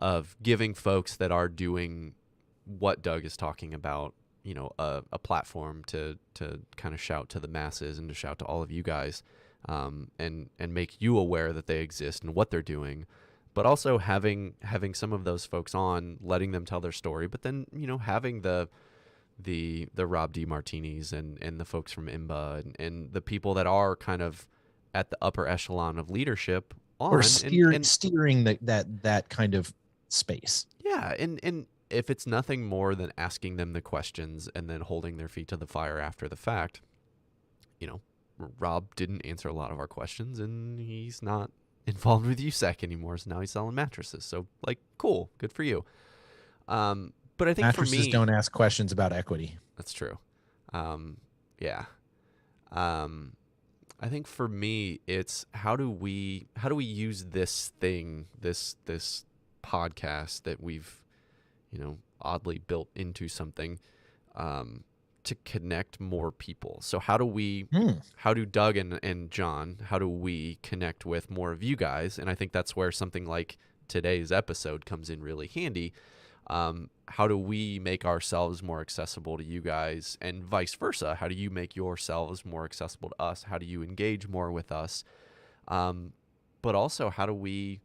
of giving folks that are doing what Doug is talking about, a platform to kind of shout to the masses and to shout to all of you guys, and make you aware that they exist and what they're doing, but also having some of those folks on, letting them tell their story, but then having the the Rob D. Martinis and the folks from IMBA and the people that are kind of at the upper echelon of leadership on Or and steering that kind of space. yeah, and if it's nothing more than asking them the questions and then holding their feet to the fire after the fact, you know, Rob didn't answer a lot of our questions, and he's not involved with USAC anymore. So now he's selling mattresses. So like, cool, good for you. But I think for Mattresses me, don't ask questions about equity. that's true. Yeah. I think for me, it's how do we use this thing, this podcast that we've, you know, oddly built into something, to connect more people. So how do Doug and John, how do we connect with more of you guys? And I think that's where something like today's episode comes in really handy. How do we make ourselves more accessible to you guys, and vice versa? How do you make yourselves more accessible to us? How do you engage more with us? But also, how do we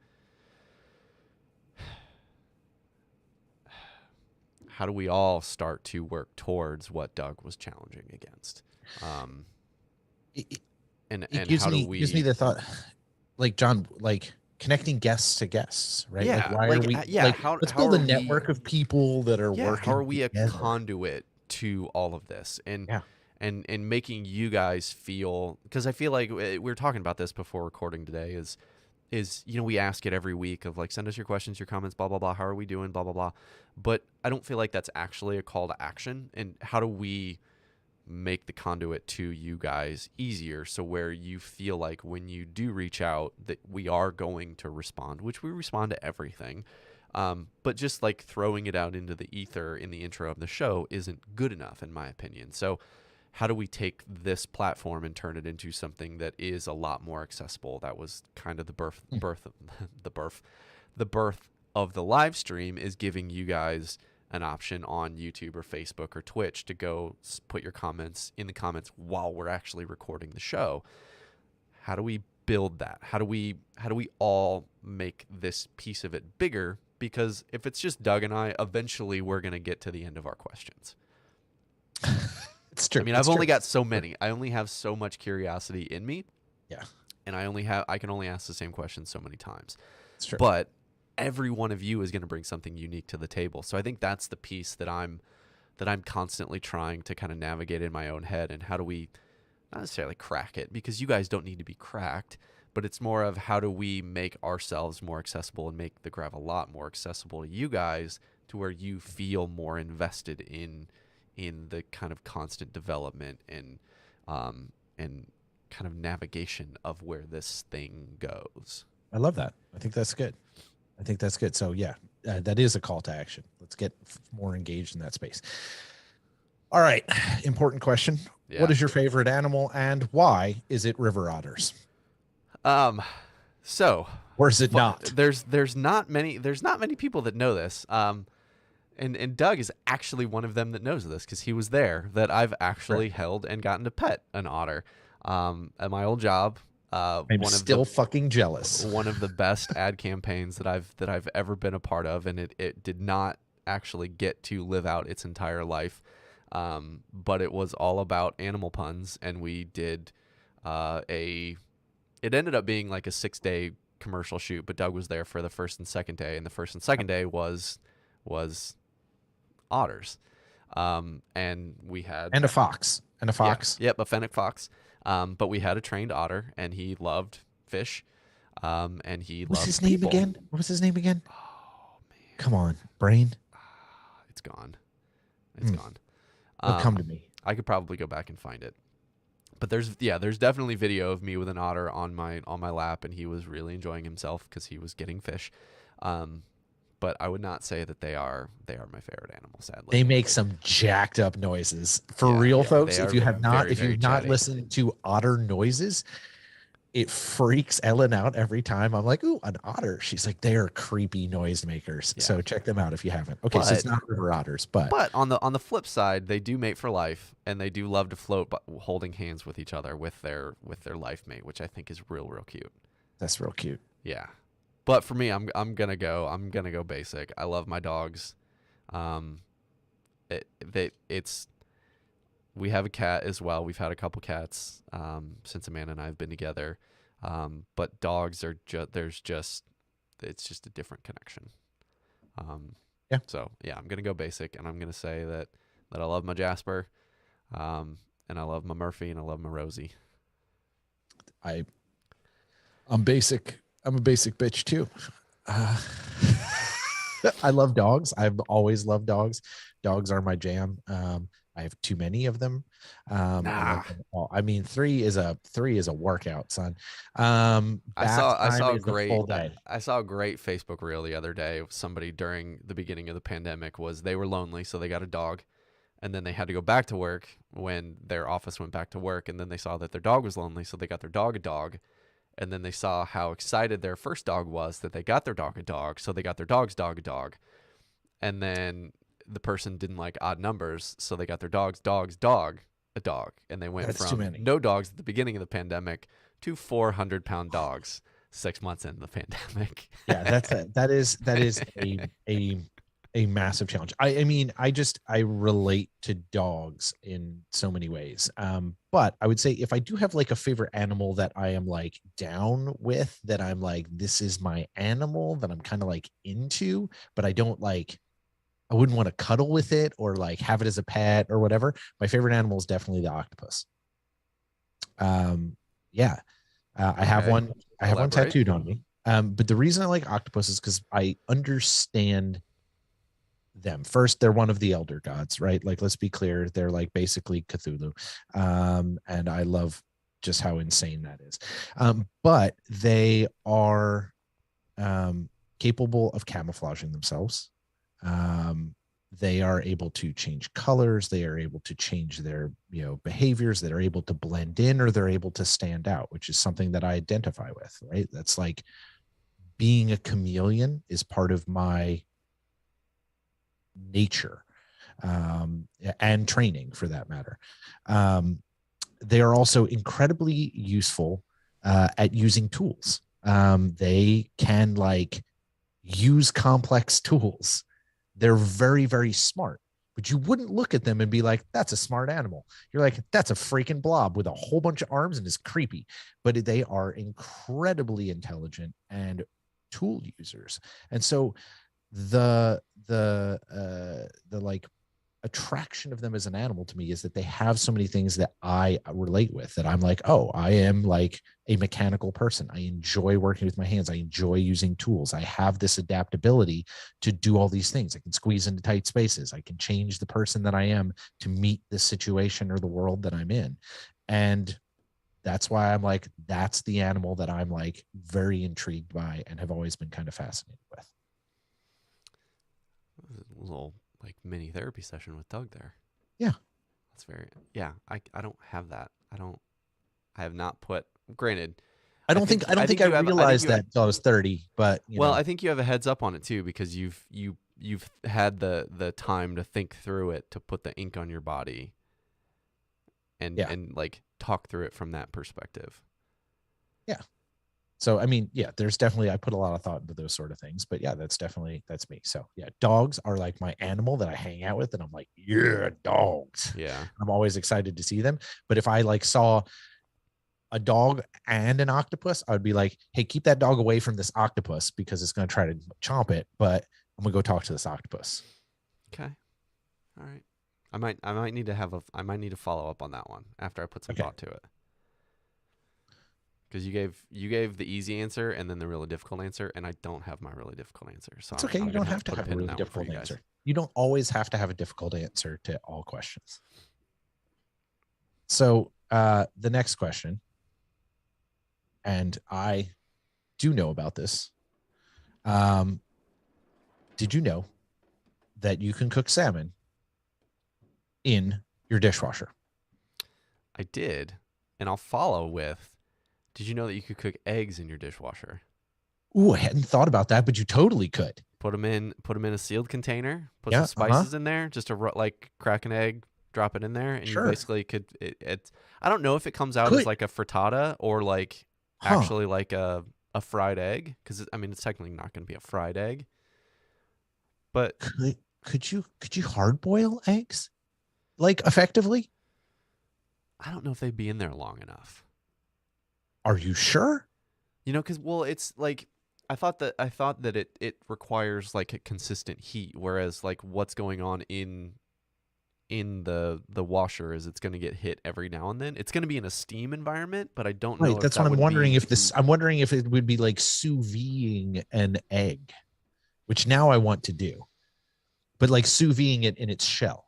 all start to work towards what Doug was challenging against? And Gives how do me the thought, like, John, like connecting guests to guests, right? Yeah, Like, why like, are we yeah, like, how let's how build are a we network of people that are yeah, working how are we a together. conduit to all of this? And Yeah. and making you guys feel, because I feel like we were talking about this before recording today, is you know, we ask it every week of like, send us your questions, your comments, blah blah blah, how are we doing, blah blah blah, but I don't feel like that's actually a call to action. And how do we make the conduit to you guys easier, so where you feel like when you do reach out that we are going to respond, which we respond to everything, but just like throwing it out into the ether in the intro of the show isn't good enough, in my opinion. So how do we take this platform and turn it into something that is a lot more accessible? That was kind of the birth of the live stream, is giving you guys an option on YouTube or Facebook or Twitch to go put your comments in the comments while we're actually recording the show. How do we build that? How do we all make this piece of it bigger? Because if it's just Doug and I, eventually we're going to get to the end of our questions. It's true. I mean, I've only got so many. I only have so much curiosity in me. Yeah. And I can only ask the same question so many times. It's true. But every one of you is going to bring something unique to the table. So I think that's the piece that I'm constantly trying to kind of navigate in my own head. And how do we not necessarily crack it, because you guys don't need to be cracked, but it's more of how do we make ourselves more accessible and make the Gravel Lot more accessible to you guys, to where you feel more invested in the kind of constant development and kind of navigation of where this thing goes. I love that. I think that's good. So yeah, that is a call to action. Let's get more engaged in that space. All right. Important question. Yeah. What is your favorite animal, and why is it river otters? So, or is it not? There's not many people that know this. And Doug is actually one of them that knows this, because he was there, that I've actually held and gotten to pet an otter at my old job. I'm still fucking jealous. One of the best ad campaigns that I've ever been a part of, and it did not actually get to live out its entire life, but it was all about animal puns, and we did it ended up being like a 6-day commercial shoot, but Doug was there for the first and second day, and the first and second day was otters, and we had a fox. Yep, a fennec fox. But we had a trained otter, and he loved fish, and he loved What's his people. name again? What was his name again? Oh man, come on, brain. It's gone. It's gone. It'll come to me. I could probably go back and find it. But there's definitely video of me with an otter on my lap, and he was really enjoying himself because he was getting fish. But I would not say that they are my favorite animal, sadly. They make some jacked up noises. For real, folks. If you've not listened to otter noises, it freaks Ellen out every time. I'm like, ooh, an otter. She's like, they are creepy noise makers. Yeah. So check them out if you haven't. Okay, so it's not river otters, but on the flip side, they do mate for life, and they do love to float, but holding hands with each other with their life mate, which I think is real cute. That's real cute. Yeah. But for me, I'm gonna go basic. I love my dogs. it's we have a cat as well. We've had a couple cats since Amanda and I have been together. But dogs are it's just a different connection. Yeah. So yeah, I'm gonna go basic, and I'm gonna say that I love my Jasper, and I love my Murphy, and I love my Rosie. I'm basic. I'm a basic bitch too. Uh, I love dogs. I've always loved dogs. Dogs are my jam. I have too many of them. I Nah, love them all. I mean, three is a workout, son. Bath I time saw a is a full great day. I saw a great Facebook reel the other day of somebody during the beginning of the pandemic. Was they were lonely, so they got a dog, and then they had to go back to work when their office went back to work, and then they saw that their dog was lonely, so they got their dog a dog, and then they saw how excited their first dog was that they got their dog a dog, so they got their dog's dog a dog, and then the person didn't like odd numbers, so they got their dog's dog a dog, and they went That's too from many. no dogs at the beginning of the pandemic to 400-pound dogs 6 months into the pandemic. Yeah, that is a massive challenge. I mean, I relate to dogs in so many ways. But I would say if I do have like a favorite animal that I am like down with, that I'm like, this is my animal that I'm kind of like into, but I wouldn't want to cuddle with it or like have it as a pet or whatever. My favorite animal is definitely the octopus. Yeah, I have Okay, one. I have one elaborate. tattooed on me. But the reason I like octopus is because I understand them. First, they're one of the elder gods, right? Like, let's be clear, they're like basically Cthulhu, and I love just how insane that is. But they are capable of camouflaging themselves. Um, they are able to change colors. They are able to change their behaviors. That are able to blend in, or they're able to stand out, which is something that I identify with. Right? That's like being a chameleon is part of my nature, and training for that matter. Um, they are also incredibly useful at using tools. They can like use complex tools. They're very, very smart, but you wouldn't look at them and be like, that's a smart animal. You're like, that's a freaking blob with a whole bunch of arms and is creepy. But they are incredibly intelligent and tool users. And so the like attraction of them as an animal to me is that they have so many things that I relate with, that I'm like, oh, I am like a mechanical person. I enjoy working with my hands. I enjoy using tools. I have this adaptability to do all these things. I can squeeze into tight spaces. I can change the person that I am to meet the situation or the world that I'm in. And that's why I'm like, that's the animal that I'm like very intrigued by and have always been kind of fascinated with. A little like mini therapy session with Doug there. Yeah. That's very yeah. I don't have that. I have not put. Granted, I don't think I realized that until I was 30, but well, I think you have a heads up on it too, because you've had the time to think through it, to put the ink on your body, and yeah. and like talk through it from that perspective. Yeah. So, I mean, yeah, there's definitely, I put a lot of thought into those sort of things, but yeah, that's me. So yeah, dogs are like my animal that I hang out with, and I'm like, yeah, dogs. Yeah. I'm always excited to see them. But if I like saw a dog and an octopus, I would be like, hey, keep that dog away from this octopus because it's going to try to chomp it, but I'm going to go talk to this octopus. Okay. All right. I might need to follow up on that one after I put some Okay. thought to it. Because you gave the easy answer and then the really difficult answer, and I don't have my really difficult answer. So It's okay. I'm You gonna don't have to put a have a pin in really that one for difficult you guys. answer. You don't always have to have a difficult answer to all questions. So the next question, and I do know about this. Did you know that you can cook salmon in your dishwasher? I did, and I'll follow with. Did you know that you could cook eggs in your dishwasher? Ooh, I hadn't thought about that, but you totally could. Put them in a sealed container. Put some Yeah. Uh-huh. spices in there, just to like crack an egg, drop it in there, and you Sure. basically could. It's I don't know if it comes out as Could. like a frittata or like Huh. actually like a fried egg, because I mean it's technically not going to be a fried egg, but Could. could you hard boil eggs like effectively? I don't know if they'd be in there long enough. Are you sure? Because well, it's like I thought that it requires like a consistent heat, whereas like what's going on in the washer is it's going to get hit every now and then. It's going to be in a steam environment, but I don't Right. know if That's what that I'm would wondering be. if this. I'm wondering if it would be like sous videing an egg, which now I want to do, but like sous videing it in its shell.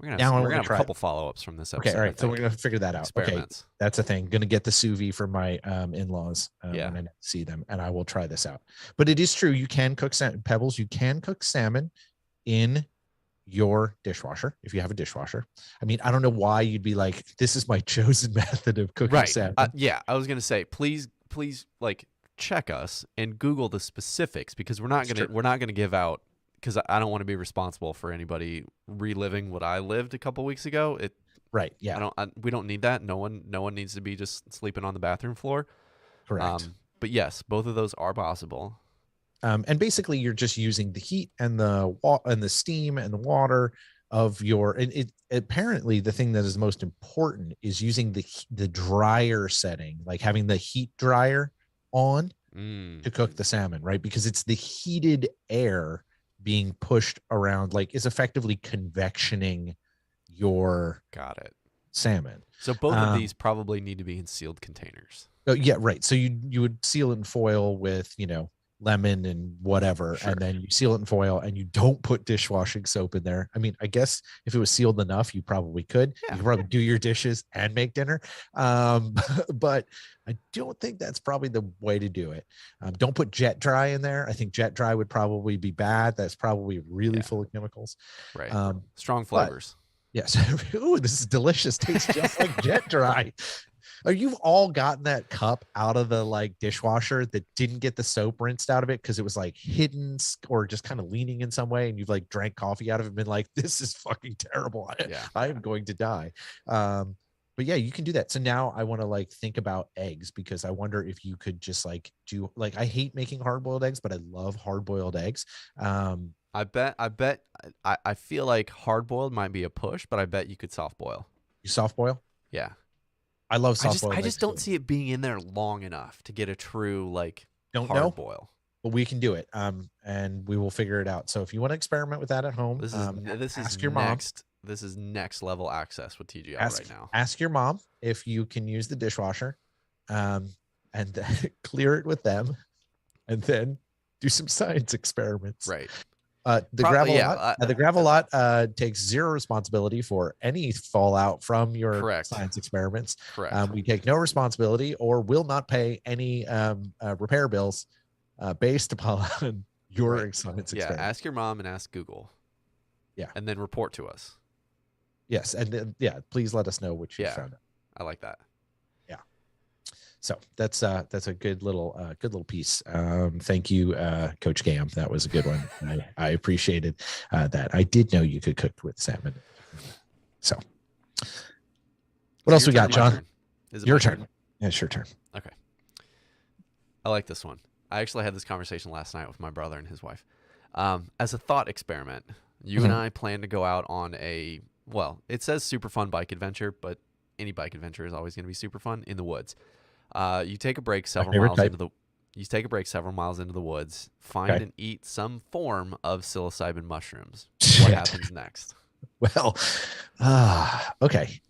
Now I We're want gonna to have a try it. couple follow-ups from this Okay, all episode, I right. So we're think. gonna figure that out. Okay, Experiments. that's a thing. Gonna get the sous vide for my in-laws Yeah. when I see them, and I will try this out. But it is true, you can cook pebbles. You can cook salmon in your dishwasher if you have a dishwasher. I mean, I don't know why you'd be like, this is my chosen method of cooking Right. salmon. Yeah, I was gonna say, please, like check us and Google the specifics because we're not gonna give out because I don't want to be responsible for anybody reliving what I lived a couple weeks ago. Right. Yeah. We don't need that. No one needs to be just sleeping on the bathroom floor. Correct. But yes, both of those are possible. And basically, you're just using the heat and the steam and the water of your. And it apparently the thing that is most important is using the dryer setting, like having the heat dryer on to cook the salmon, right? Because it's the heated air being pushed around, like is effectively convectioning your Got it. salmon. So both of these probably need to be in sealed containers. Oh, yeah, right. So you would seal it in foil with lemon and whatever, Sure. and then you seal it in foil, and you don't put dishwashing soap in there. I mean, I guess if it was sealed enough, you probably could. Yeah. You could probably do your dishes and make dinner, but I don't think that's probably the way to do it. Don't put jet dry in there. I think jet dry would probably be bad. That's probably really full of chemicals. Right. Strong flavors. Yes. Ooh, this is delicious. Tastes just like jet dry. You've all gotten that cup out of the like dishwasher that didn't get the soap rinsed out of it because it was like hidden or just kind of leaning in some way, and you've like drank coffee out of it and been like, this is fucking terrible. I am going to die. But yeah, you can do that. So now I want to like think about eggs because I wonder if you could just like do like, I hate making hard-boiled eggs, but I love hard-boiled eggs. I feel like hard boiled might be a push, but I bet you could soft boil. You soft boil? Yeah. I love soft boiled. I just don't see it being in there long enough to get a true like hard boil. But we can do it. And we will figure it out. So if you want to experiment with that at home, this is ask your mom. This is next level access with TGL right now. Ask your mom if you can use the dishwasher, and clear it with them, and then do some science experiments. Right. The gravel lot takes zero responsibility for any fallout from your science experiments. Correct. We take no responsibility or will not pay any repair bills based upon your science experiment. Ask your mom and ask Google. Yeah. And then report to us. Yes. And then, please let us know what you found out. I like that. Yeah. So that's a good little piece. Thank you, Coach Gam. That was a good one. I appreciated that. I did know you could cook with salmon. So what else we got, John? Is it your turn? Yeah, it's your turn. Okay. I like this one. I actually had this conversation last night with my brother and his wife. As a thought experiment, you and I plan to go out on it says super fun bike adventure, but any bike adventure is always going to be super fun in the woods. You take a break several miles into the woods, find and eat some form of psilocybin mushrooms. What happens next? Well, okay.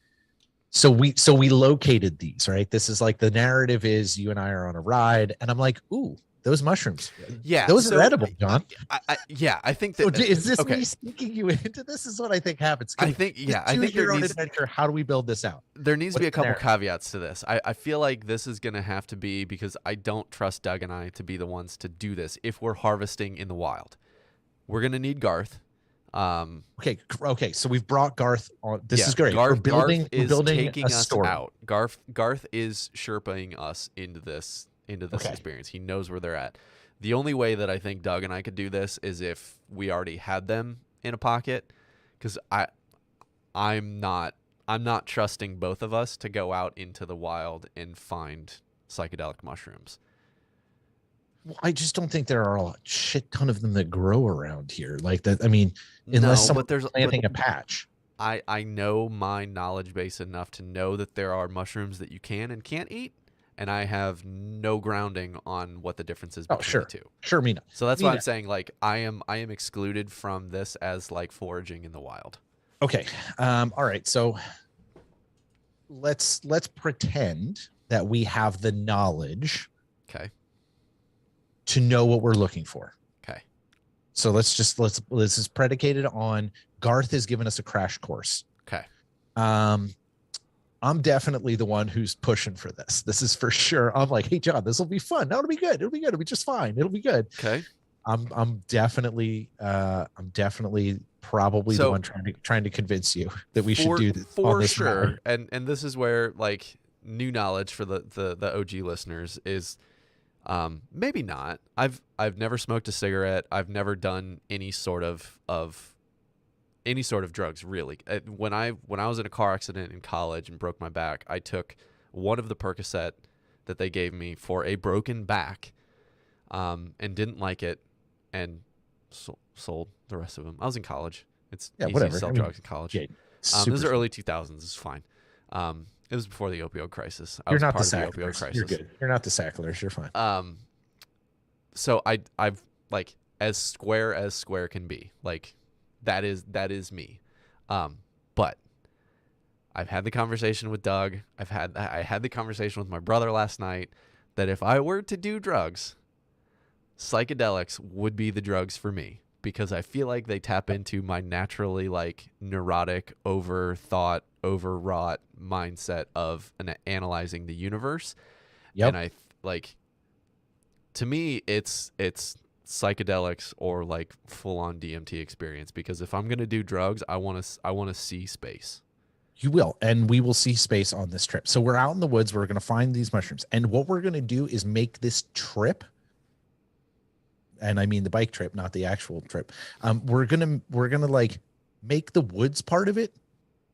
So we located these, right? This is like the narrative is you and I are on a ride, and I'm like, ooh, those mushrooms. Yeah, those are edible, John. I think that. Is this me sneaking you into this? Is what I think happens. I think your own adventure. How do we build this out? There needs to be a couple caveats to this. I feel like this is going to have to be because I don't trust Doug and I to be the ones to do this if we're harvesting in the wild. We're going to need Garth. Okay. So we've brought Garth on. This is great. Garth is building taking us out. Garth is Sherpaing us into this experience. He knows where they're at. The only way that I think Doug and I could do this is if we already had them in a pocket, because I'm not trusting both of us to go out into the wild and find psychedelic mushrooms. Well, I just don't think there are a shit ton of them that grow around here like that. I mean, unless No, someone's but planting a patch. I know my knowledge base enough to know that there are mushrooms that you can and can't eat, and I have no grounding on what the difference is Oh, between the sure. two. Sure, Mina. So that's why I'm Mina. saying like I am excluded from this as like foraging in the wild. Okay. All right. So let's pretend that we have the knowledge Okay. to know what we're looking for. Okay. So let's is predicated on Garth has given us a crash course. Okay. Um, I'm definitely the one who's pushing for this. This is for sure. I'm like, hey John, this will be fun. No, it'll be good. It'll be good. It'll be just fine. It'll be good. Okay. I'm definitely probably the So one trying to convince you that we should do this on for this sure, ride. and this is where like new knowledge for the OG listeners is maybe not. I've never smoked a cigarette. I've never done any sort of any sort of drugs really. When I was in a car accident in college and broke my back, I took one of the Percocet that they gave me for a broken back, and didn't like it, and sold the rest of them. I was in college. It's Yeah, easy whatever. to sell I mean, drugs in college. yeah, This is super. early 2000s. It's fine. It was before the opioid crisis. I You're was a not the part of the opioid Sacklers. crisis. You're good. You're not the Sacklers. You're fine. So I've like as square can be. Like that is me. But I've had the conversation with Doug. I had the conversation with my brother last night that if I were to do drugs, psychedelics would be the drugs for me because I feel like they tap into my naturally like neurotic, overthought, overwrought mindset of analyzing the universe. Yep. And like to me it's psychedelics or like full on DMT experience because if I'm going to do drugs, I want to see space. You will, and we will see space on this trip. So we're out in the woods. We're going to find these mushrooms, and what we're going to do is make this trip, and I mean the bike trip, not the actual trip. We're gonna like make the woods part of it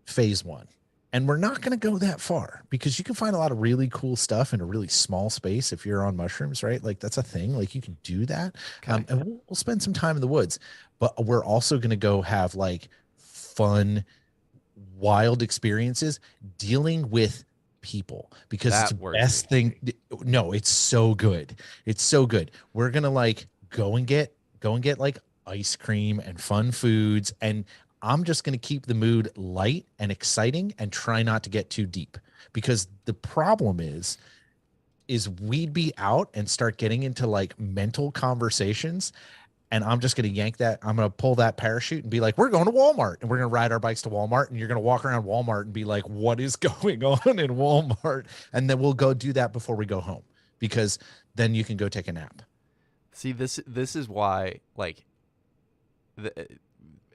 phase one, and we're not going to go that far because you can find a lot of really cool stuff in a really small space if you're on mushrooms, right? Like that's a thing. Like you can do that, Okay. and we'll spend some time in the woods, but we're also going to go have like fun wild experiences dealing with people because it's That the worries best me. thing. No, it's so good. It's so good. We're gonna like go and get like ice cream and fun foods, and I'm just gonna keep the mood light and exciting and try not to get too deep because the problem is we'd be out and start getting into like mental conversations, and I'm just going to yank that. I'm going to pull that parachute and be like, we're going to Walmart, and we're going to ride our bikes to Walmart, and you're going to walk around Walmart and be like, what is going on in Walmart? And then we'll go do that before we go home because then you can go take a nap. See, this is why like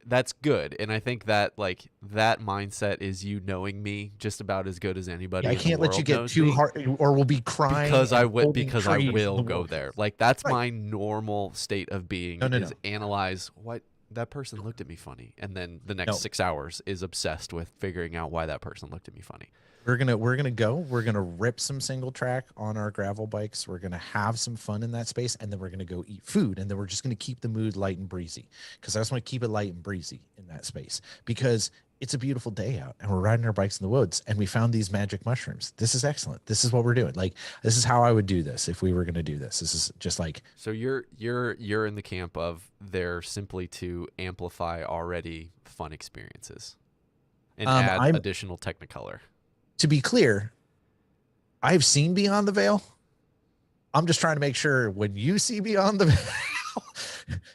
that's good, and I think that like that mindset is you knowing me just about as good as anybody Yeah, I in the can't let you world get knows too me hard or we'll be crying and holding because I trees in will the go woods. there. Like that's Right. my normal state of being No, no, is no. analyze what that person looked at me funny, and then the next No. 6 hours is obsessed with figuring out why that person looked at me funny. We're gonna rip some single track on our gravel bikes. We're gonna have some fun in that space, and then we're gonna go eat food, and then we're just gonna keep the mood light and breezy because I just want to keep it light and breezy in that space because it's a beautiful day out and we're riding our bikes in the woods and we found these magic mushrooms. This is excellent. This is what we're doing. Like this is how I would do this if we were gonna do this. This is just like So you're in the camp of they're simply to amplify already fun experiences and add I'm additional technicolor. to be clear, I've seen Beyond the Veil. I'm just trying to make sure when you see Beyond the Veil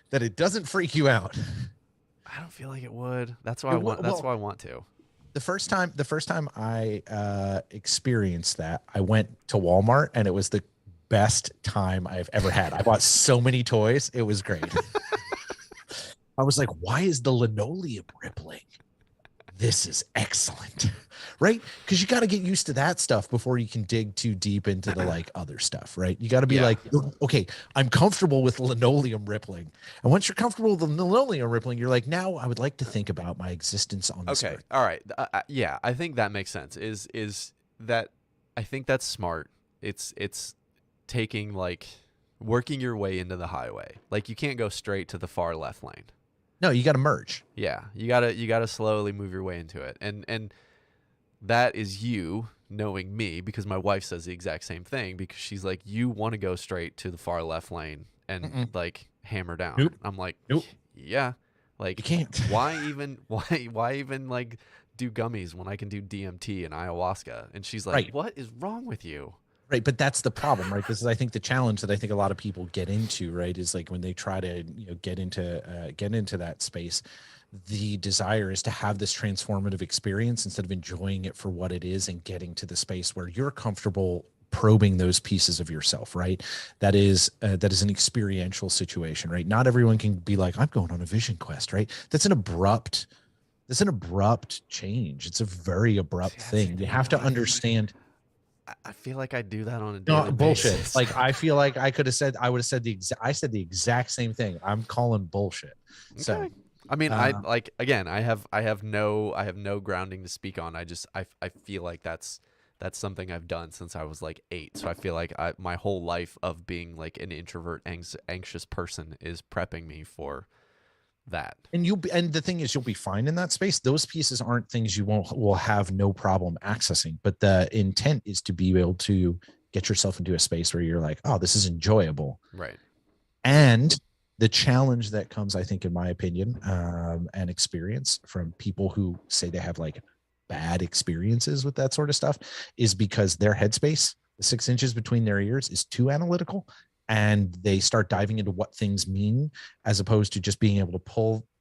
that it doesn't freak you out. I don't feel like it would. That's why I want. That's why I want to. The first time I experienced that, I went to Walmart and it was the best time I've ever had. I bought so many toys. It was great. I was like, why is the linoleum rippling? This is excellent. Right? Because you got to get used to that stuff before you can dig too deep into the like other stuff, right? You got to be like, okay, I'm comfortable with linoleum rippling. And once you're comfortable with the linoleum rippling, you're like, now I would like to think about my existence on this earth. All right. Yeah, I think that makes sense. Is that I think that's smart. It's taking like working your way into the highway. Like you can't go straight to the far left lane. No, you got to merge. Yeah, you gotta slowly move your way into it, and that is you knowing me because my wife says the exact same thing because she's like, you want to go straight to the far left lane and Mm-mm. like hammer down. Nope. I'm like, Nope. yeah, You like can't. why even like do gummies when I can do DMT and ayahuasca? And she's like, Right. what is wrong with you? Right, but that's the problem, right? This is, I think, the challenge that I think a lot of people get into, right, is like when they try to, get into that space, the desire is to have this transformative experience instead of enjoying it for what it is and getting to the space where you're comfortable probing those pieces of yourself, right? That is an experiential situation, right? Not everyone can be like, I'm going on a vision quest, right? That's an abrupt change. It's a very abrupt thing. You have to understand. I feel like I do that on a No, daily bullshit. basis. Like I feel like I would have said I said the exact same thing. I'm calling bullshit. So, Okay. I mean, I like again. I have no grounding to speak on. I feel like that's something I've done since I was like 8. So I feel like my whole life of being like an introvert, anxious person is prepping me for that. and the thing is, you'll be fine in that space. Those pieces aren't things you will have no problem accessing, but the intent is to be able to get yourself into a space where you're like, oh, this is enjoyable. Right. And the challenge that comes, I think, in my opinion, and experience from people who say they have like bad experiences with that sort of stuff is because their headspace, the 6 inches between their ears, is too analytical, and they start diving into what things mean as opposed to just being able to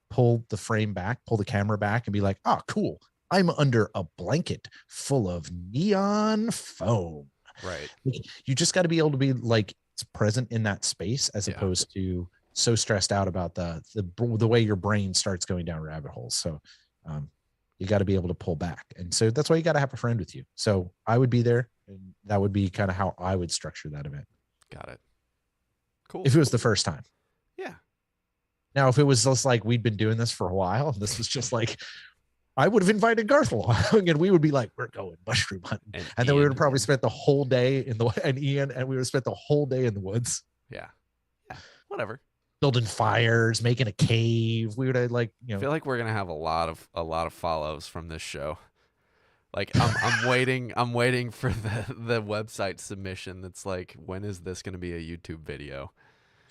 pull the frame back, pull the camera back, and be like, oh, cool. I'm under a blanket full of neon foam. Right. You just got to be able to be like present in that space as Yeah. opposed to so stressed out about the way your brain starts going down rabbit holes. So you got to be able to pull back. And so that's why you got to have a friend with you. So I would be there, and that would be kind of how I would structure that event. Got it. Cool. If it was the first time. Yeah. Now, if it was just like we'd been doing this for a while, and this was just like, I would have invited Garth along, and we would be like, we're going mushroom hunting. And then we would have probably spent the whole day Ian, and we would have spent the whole day in the woods. Yeah. Yeah. Whatever. Building fires, making a cave. We would have I feel like we're gonna have a lot of follows from this show. Like I'm waiting for the website submission that's like, when is this gonna be a YouTube video?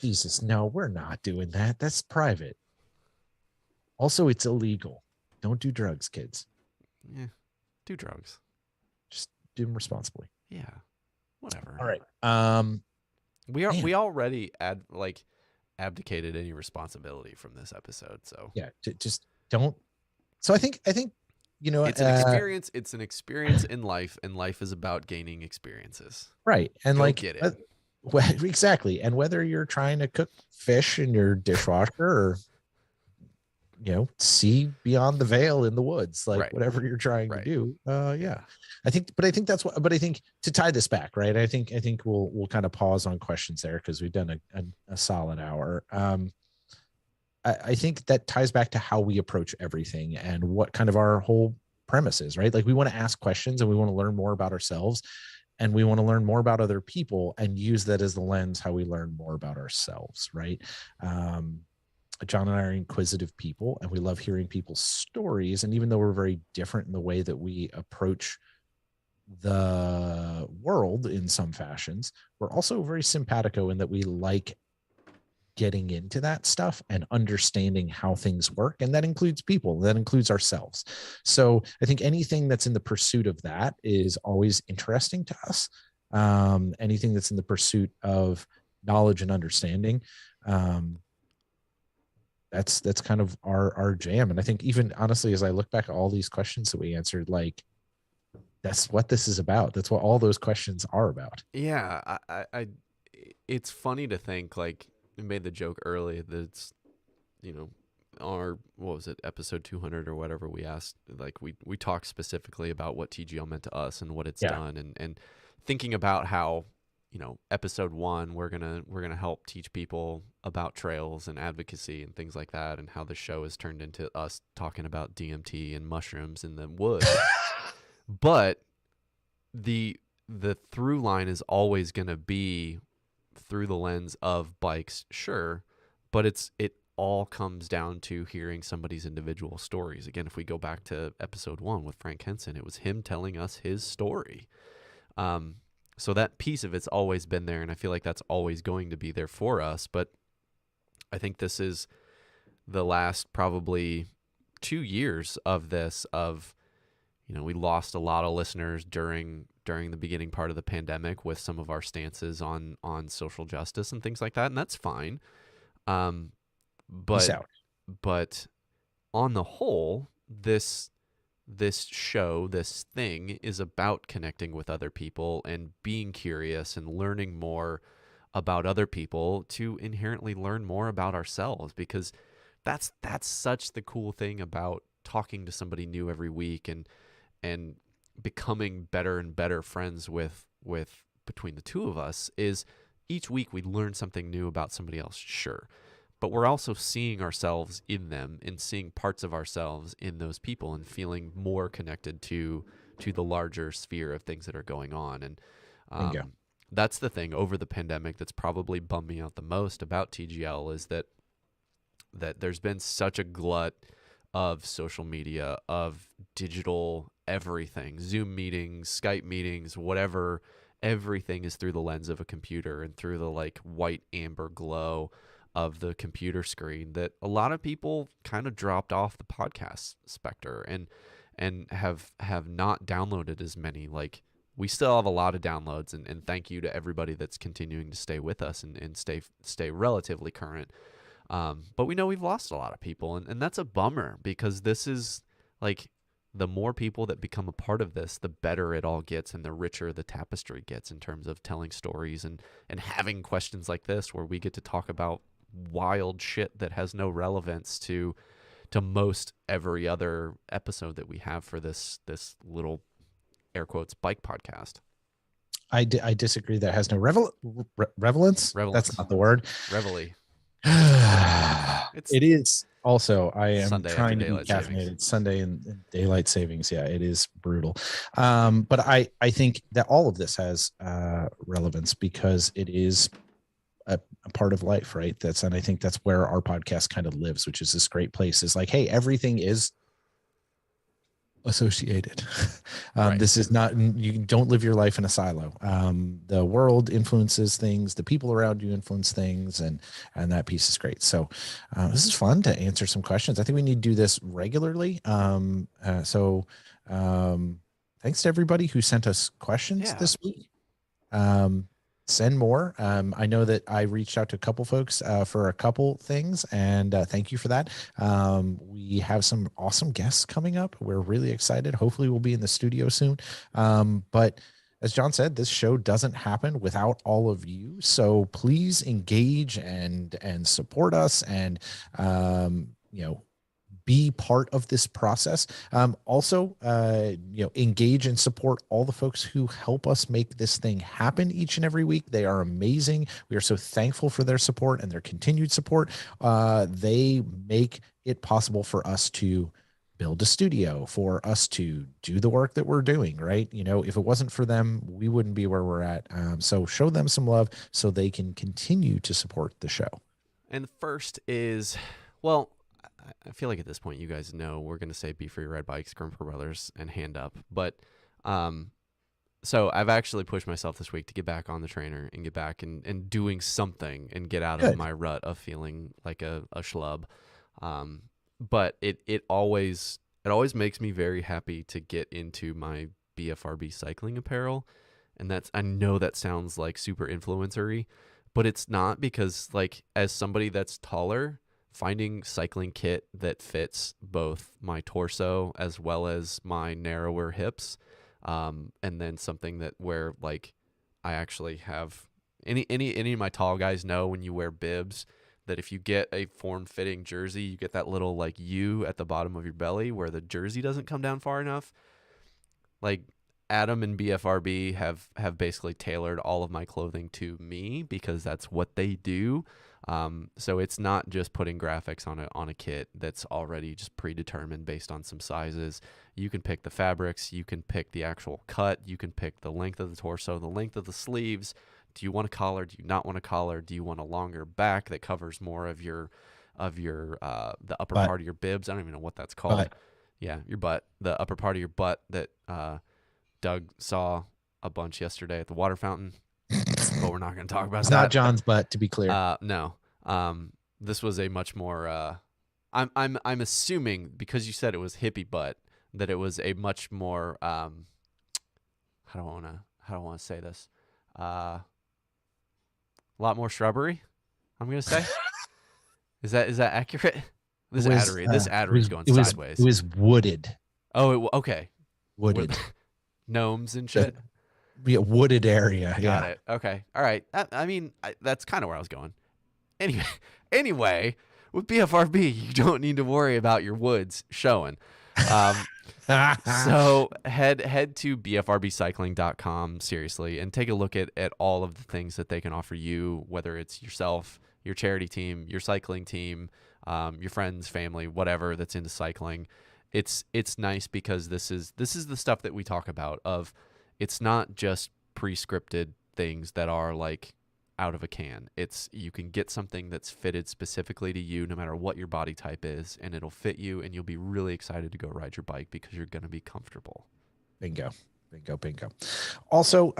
Jesus, no, we're not doing that. That's private. Also, it's illegal. Don't do drugs, kids. Yeah. Do drugs. Just do them responsibly. Yeah. Whatever. All right. We already abdicated any responsibility from this episode. So yeah, just don't. So I think it's an experience. It's an experience in life, and life is about gaining experiences. Right, and Go like get it. Exactly. And whether you're trying to cook fish in your dishwasher or see beyond the veil in the woods, like Right. whatever you're trying Right. to do. Yeah. I think I think to tie this back, right. I think we'll kind of pause on questions there because we've done a solid hour. I think that ties back to how we approach everything and what kind of our whole premise is, right? Like we want to ask questions and we want to learn more about ourselves, and we want to learn more about other people and use that as the lens how we learn more about ourselves, right? John and I are inquisitive people, and we love hearing people's stories. And even though we're very different in the way that we approach the world in some fashions, we're also very simpatico in that we like getting into that stuff and understanding how things work. And that includes people, that includes ourselves. So I think anything that's in the pursuit of that is always interesting to us. Anything that's in the pursuit of knowledge and understanding, that's kind of our jam. And I think even honestly, as I look back at all these questions that we answered, like that's what this is about. That's what all those questions are about. Yeah, I it's funny to think, like, we made the joke early that it's, our, what was it, episode 200 or whatever, we asked, like, we talked specifically about what TGL meant to us and what it's done, and thinking about how, episode 1, we're gonna help teach people about trails and advocacy and things like that, and how the show has turned into us talking about DMT and mushrooms in the woods. But the through line is always gonna be through the lens of bikes, sure, but it all comes down to hearing somebody's individual stories. Again, if we go back to episode 1 with Frank Henson, it was him telling us his story. So that piece of it's always been there, and I feel like that's always going to be there for us. But I think this is the last probably 2 years of this, of, we lost a lot of listeners during the beginning part of the pandemic with some of our stances on social justice and things like that, and that's fine. Peace But out. but on the whole, this show, this thing, is about connecting with other people and being curious and learning more about other people to inherently learn more about ourselves, because that's such the cool thing about talking to somebody new every week and becoming better and better friends with between the two of us, is each week we learn something new about somebody else, sure, but we're also seeing ourselves in them and seeing parts of ourselves in those people and feeling more connected to the larger sphere of things that are going on. And Bingo. that's the thing over the pandemic that's probably bummed me out the most about TGL, is that there's been such a glut of social media, of digital everything, Zoom meetings, Skype meetings, whatever. Everything is through the lens of a computer and through the like white amber glow of the computer screen, that a lot of people kind of dropped off the podcast specter and have not downloaded as many. Like, we still have a lot of downloads, and thank you to everybody that's continuing to stay with us and stay relatively current. But we know we've lost a lot of people, and that's a bummer, because this is like, the more people that become a part of this, the better it all gets and the richer the tapestry gets in terms of telling stories and having questions like this, where we get to talk about wild shit that has no relevance to most every other episode that we have for this little air quotes bike podcast. I disagree. That has no relevance. That's not the word. Reveille. It is. Also, I am Sunday trying to be after daylight caffeinated. savings. Sunday and daylight savings. Yeah, it is brutal. But I think that all of this has relevance, because it is a part of life, right? And I think that's where our podcast kind of lives, which is this great place. Is like, hey, everything is associated. Right. This is not, you don't live your life in a silo. The world influences things, the people around you influence things, and that piece is great. So this is fun to answer some questions. I think we need to do this regularly. So thanks to everybody who sent us questions this week. Send more. I know that I reached out to a couple folks for a couple things, and thank you for that. We have some awesome guests coming up. We're really excited. Hopefully we'll be in the studio soon. But as John said, this show doesn't happen without all of you. So please engage and support us, and be part of this process. Also, engage and support all the folks who help us make this thing happen each and every week. They are amazing. We are so thankful for their support and their continued support. They make it possible for us to build a studio, for us to do the work that we're doing, right? If it wasn't for them, we wouldn't be where we're at. So show them some love so they can continue to support the show. And the first is, well, I feel like at this point you guys know we're going to say Be Free Ride Bikes, Grimper Brothers, and Hand Up. But so I've actually pushed myself this week to get back on the trainer and get back and doing something and get out of my rut of feeling like a schlub. But it always makes me very happy to get into my BFRB cycling apparel. And I know that sounds like super influencery, but it's not, because like, as somebody that's taller, finding cycling kit that fits both my torso as well as my narrower hips, and then something that where like I actually have any of my tall guys know, when you wear bibs, that if you get a form-fitting jersey, you get that little like U at the bottom of your belly where the jersey doesn't come down far enough. Like, Adam and BFRB have basically tailored all of my clothing to me, because that's what they do. So it's not just putting graphics on a kit that's already just predetermined based on some sizes. You can pick the fabrics, you can pick the actual cut, you can pick the length of the torso, the length of the sleeves, Do you want a collar? Do you not want a collar? Do you want a longer back that covers more of your the upper But part of your bibs? I don't even know what that's called. but Yeah, your butt, the upper part of your butt that Doug saw a bunch yesterday at the water fountain. But we're not going to talk about it's not that. John's butt, to be clear. No. This was a much more. I'm assuming because you said it was hippie butt that it was a much more. How do I want to say this? A lot more shrubbery. I'm gonna say. Is that accurate? This addery is going sideways. It was wooded. Oh, okay. Wooded. Gnomes and shit. Be a wooded area. Got it. Okay. All right. I mean, that's kind of where I was going. Anyway, with BFRB, you don't need to worry about your woods showing. So head to bfrbcycling.com seriously and take a look at all of the things that they can offer you, whether it's yourself, your charity team, your cycling team, your friends, family, whatever that's into cycling. It's nice because this is the stuff that we talk about of it's not just pre-scripted things that are like out of a can. It's you can get something that's fitted specifically to you no matter what your body type is, and it'll fit you and you'll be really excited to go ride your bike because you're going to be comfortable. Bingo. Also,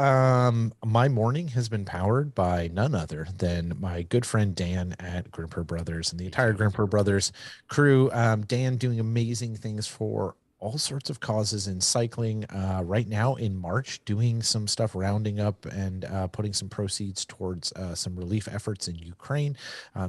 my morning has been powered by none other than my good friend Dan at Grimper Brothers and the entire Grimper Brothers crew. Dan doing amazing things for all sorts of causes in cycling. Right now in March, doing some stuff, rounding up and putting some proceeds towards some relief efforts in Ukraine.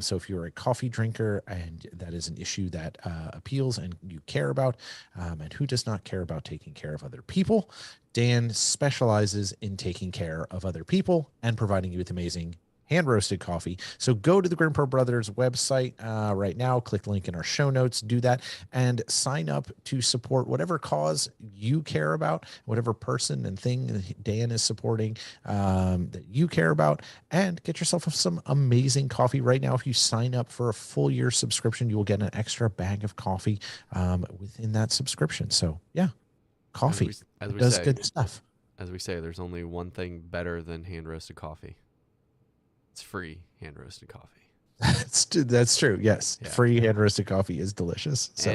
So if you're a coffee drinker and that is an issue that appeals and you care about, and who does not care about taking care of other people, Dan specializes in taking care of other people and providing you with amazing hand-roasted coffee. So go to the Grimper Brothers website right now, click link in our show notes, do that, and sign up to support whatever cause you care about, whatever person and thing that Dan is supporting that you care about, and get yourself some amazing coffee. Right now, if you sign up for a full year subscription, you will get an extra bag of coffee within that subscription. So yeah, coffee as we does say, good stuff. As we say, there's only one thing better than hand-roasted coffee. It's free hand-roasted coffee. That's true. Yes. Yeah. Free hand-roasted coffee is delicious. So.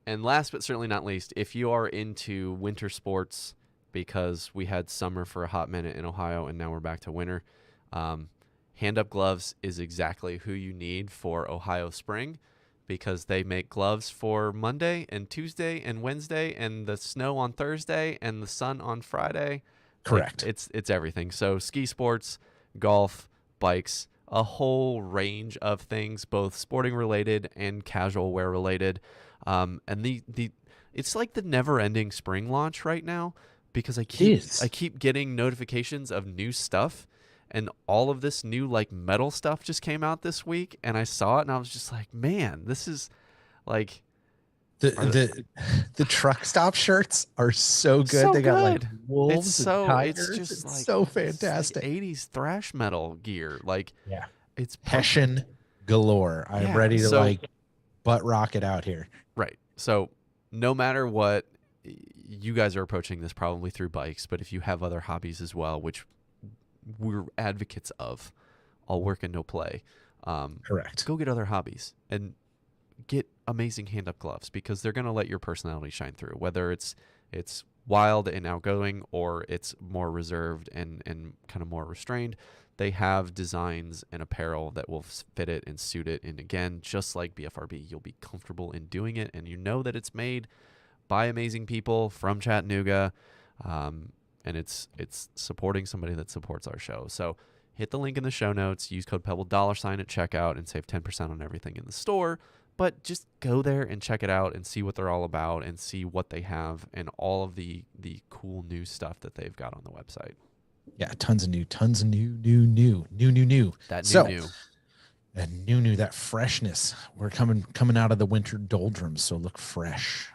And last but certainly not least, if you are into winter sports, because we had summer for a hot minute in Ohio and now we're back to winter, Hand Up Gloves is exactly who you need for Ohio spring because they make gloves for Monday and Tuesday and Wednesday and the snow on Thursday and the sun on Friday. Correct. Like, it's everything. So ski sports, golf, bikes, a whole range of things, both sporting related and casual wear related. And it's like the never-ending spring launch right now because I keep getting notifications of new stuff, and all of this new like metal stuff just came out this week, and I saw it and I was just like, man, this is like the truck stop shirts are so good. So they got good. like wolves and tigers. It's just like so fantastic. It's like 80s thrash metal gear. Like yeah, it's Hessian galore. I'm ready to like butt rock it out here. Right. So no matter what, you guys are approaching this probably through bikes, but if you have other hobbies as well, which we're advocates of, all work and no play. Correct. Go get other hobbies and get amazing hand-up gloves because they're going to let your personality shine through, whether it's wild and outgoing or it's more reserved and kind of more restrained. They have designs and apparel that will fit it and suit it. And again, just like BFRB, you'll be comfortable in doing it. And you know that it's made by amazing people from Chattanooga. And it's supporting somebody that supports our show. So hit the link in the show notes, use code Pebble $sign at checkout and save 10% on everything in the store. But just go there and check it out and see what they're all about and see what they have and all of the cool new stuff that they've got on the website. Yeah, tons of new. That new. And new, that freshness. We're coming out of the winter doldrums, so look fresh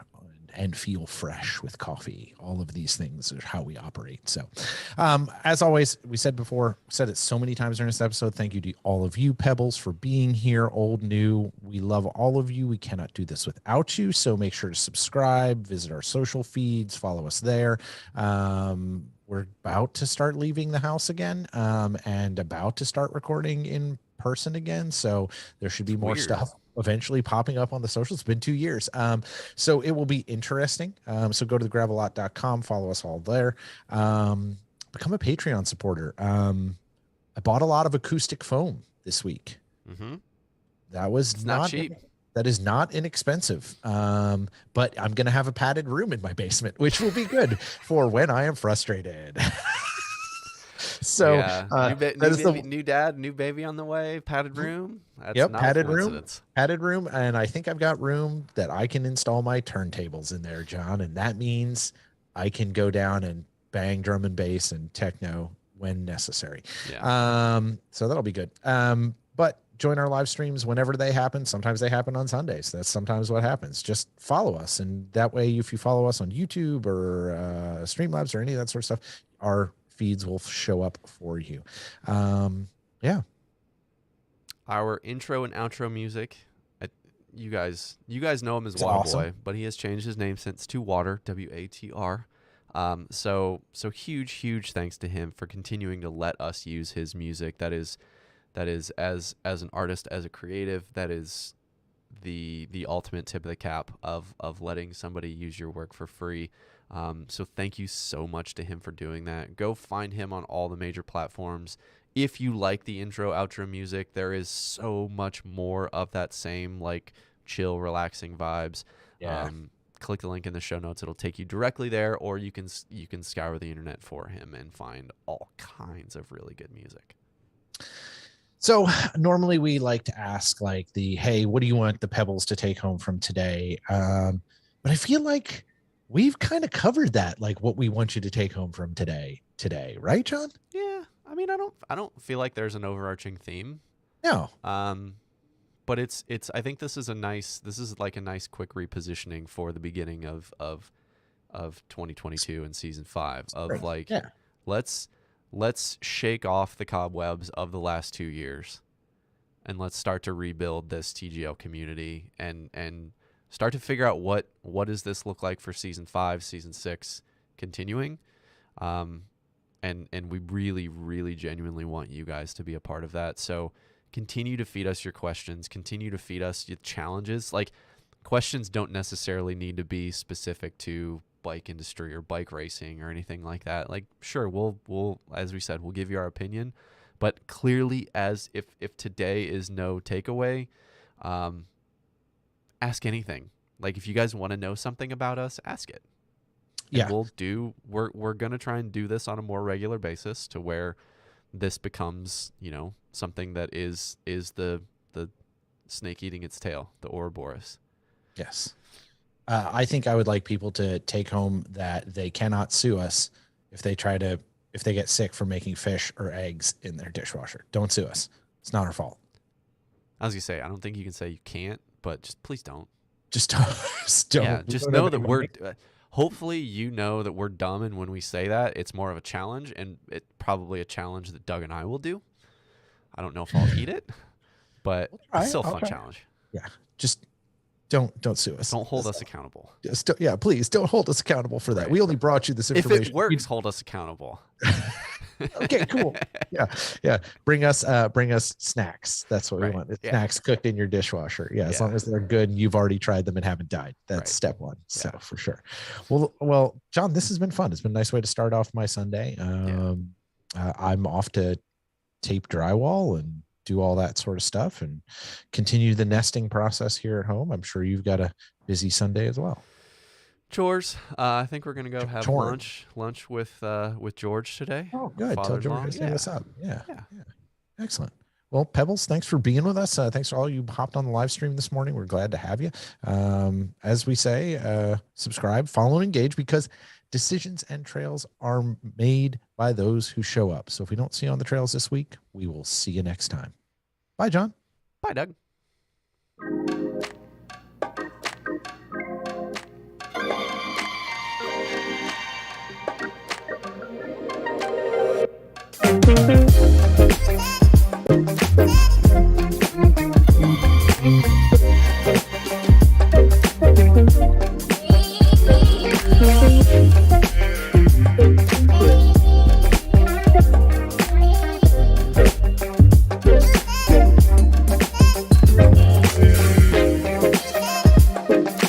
and feel fresh with coffee. All of these things are how we operate. So as always, we said before, said it so many times during this episode, thank you to all of you Pebbles for being here, old, new. We love all of you. We cannot do this without you. So make sure to subscribe, visit our social feeds, follow us there. We're about to start leaving the house again, and about to start recording in person again. So there should be It's more weird. stuff eventually popping up on the socials. It's been 2 years. So it will be interesting. So go to thegravelot.com, follow us all there. Become a Patreon supporter. I bought a lot of acoustic foam this week. Mm-hmm. That was It's not cheap. That is not inexpensive. But I'm going to have a padded room in my basement, which will be good for when I am frustrated. So yeah, new dad, new baby on the way, padded room. That's yep, not a coincidence. padded room. And I think I've got room that I can install my turntables in there, John. And that means I can go down and bang drum and bass and techno when necessary. Yeah. So that'll be good. But join our live streams whenever they happen. Sometimes they happen on Sundays. That's sometimes what happens. Just follow us. And that way, if you follow us on YouTube or Streamlabs or any of that sort of stuff, our feeds will show up for you. Yeah. Our intro and outro music, you guys know him as Waterboy, awesome. but he has changed his name since to Water, WATR. So huge thanks to him for continuing to let us use his music. That is as an artist, as a creative, that is the ultimate tip of the cap of letting somebody use your work for free. So thank you so much to him for doing that. Go find him on all the major platforms. If you like the intro outro music, there is so much more of that same like chill, relaxing vibes. Yeah. Click the link in the show notes. It'll take you directly there, or you can scour the internet for him and find all kinds of really good music. So normally we like to ask like hey, what do you want the Pebbles to take home from today? But I feel like we've kind of covered that, like what we want you to take home from today, right, John? Yeah. I mean, I don't feel like there's an overarching theme. No. But it's I think this is like a nice quick repositioning for the beginning of 2022 and season 5 of like, yeah, let's shake off the cobwebs of the last 2 years and let's start to rebuild this TGL community and start to figure out what does this look like for season 5, season 6 continuing. And we really genuinely want you guys to be a part of that. So continue to feed us your questions, continue to feed us your challenges. Like, questions don't necessarily need to be specific to bike industry or bike racing or anything like that. Like, sure, we'll as we said, we'll give you our opinion, but clearly, as if today is no takeaway, ask anything. Like, if you guys want to know something about us, ask it. And yeah, we're gonna try and do this on a more regular basis to where this becomes, something that is the snake eating its tail, the Ouroboros. yes. I think I would like people to take home that they cannot sue us if they get sick from making fish or eggs in their dishwasher. Don't sue us. It's not our fault. I was gonna say, I don't think you can say you can't, but just please don't. Just don't. Don't. Yeah, just know that we're. Hopefully, you know that we're dumb, and when we say that, it's more of a challenge, and it's probably a challenge that Doug and I will do. I don't know if I'll eat it, but it's still a fun challenge. Yeah, just don't sue us. Don't hold us accountable. Yeah, please don't hold us accountable for that. Right. We only brought you this information. If it works, hold us accountable. Okay, cool. Yeah. Bring us snacks. That's what we want. Snacks cooked in your dishwasher. Yeah, as long as they're good and you've already tried them and haven't died. That's step one. So for sure. Well, John, this has been fun. It's been a nice way to start off my Sunday. I'm off to tape drywall and do all that sort of stuff and continue the nesting process here at home. I'm sure you've got a busy Sunday as well. Chores. I think we're gonna go have lunch with George today. Oh, good. Tell George to say what's up. Yeah. Excellent. Well, Pebbles, thanks for being with us. Thanks for all you hopped on the live stream this morning. We're glad to have you. As we say, subscribe, follow, and engage, because decisions and trails are made by those who show up. So if we don't see you on the trails this week, we will see you next time. Bye, John. Bye, Doug.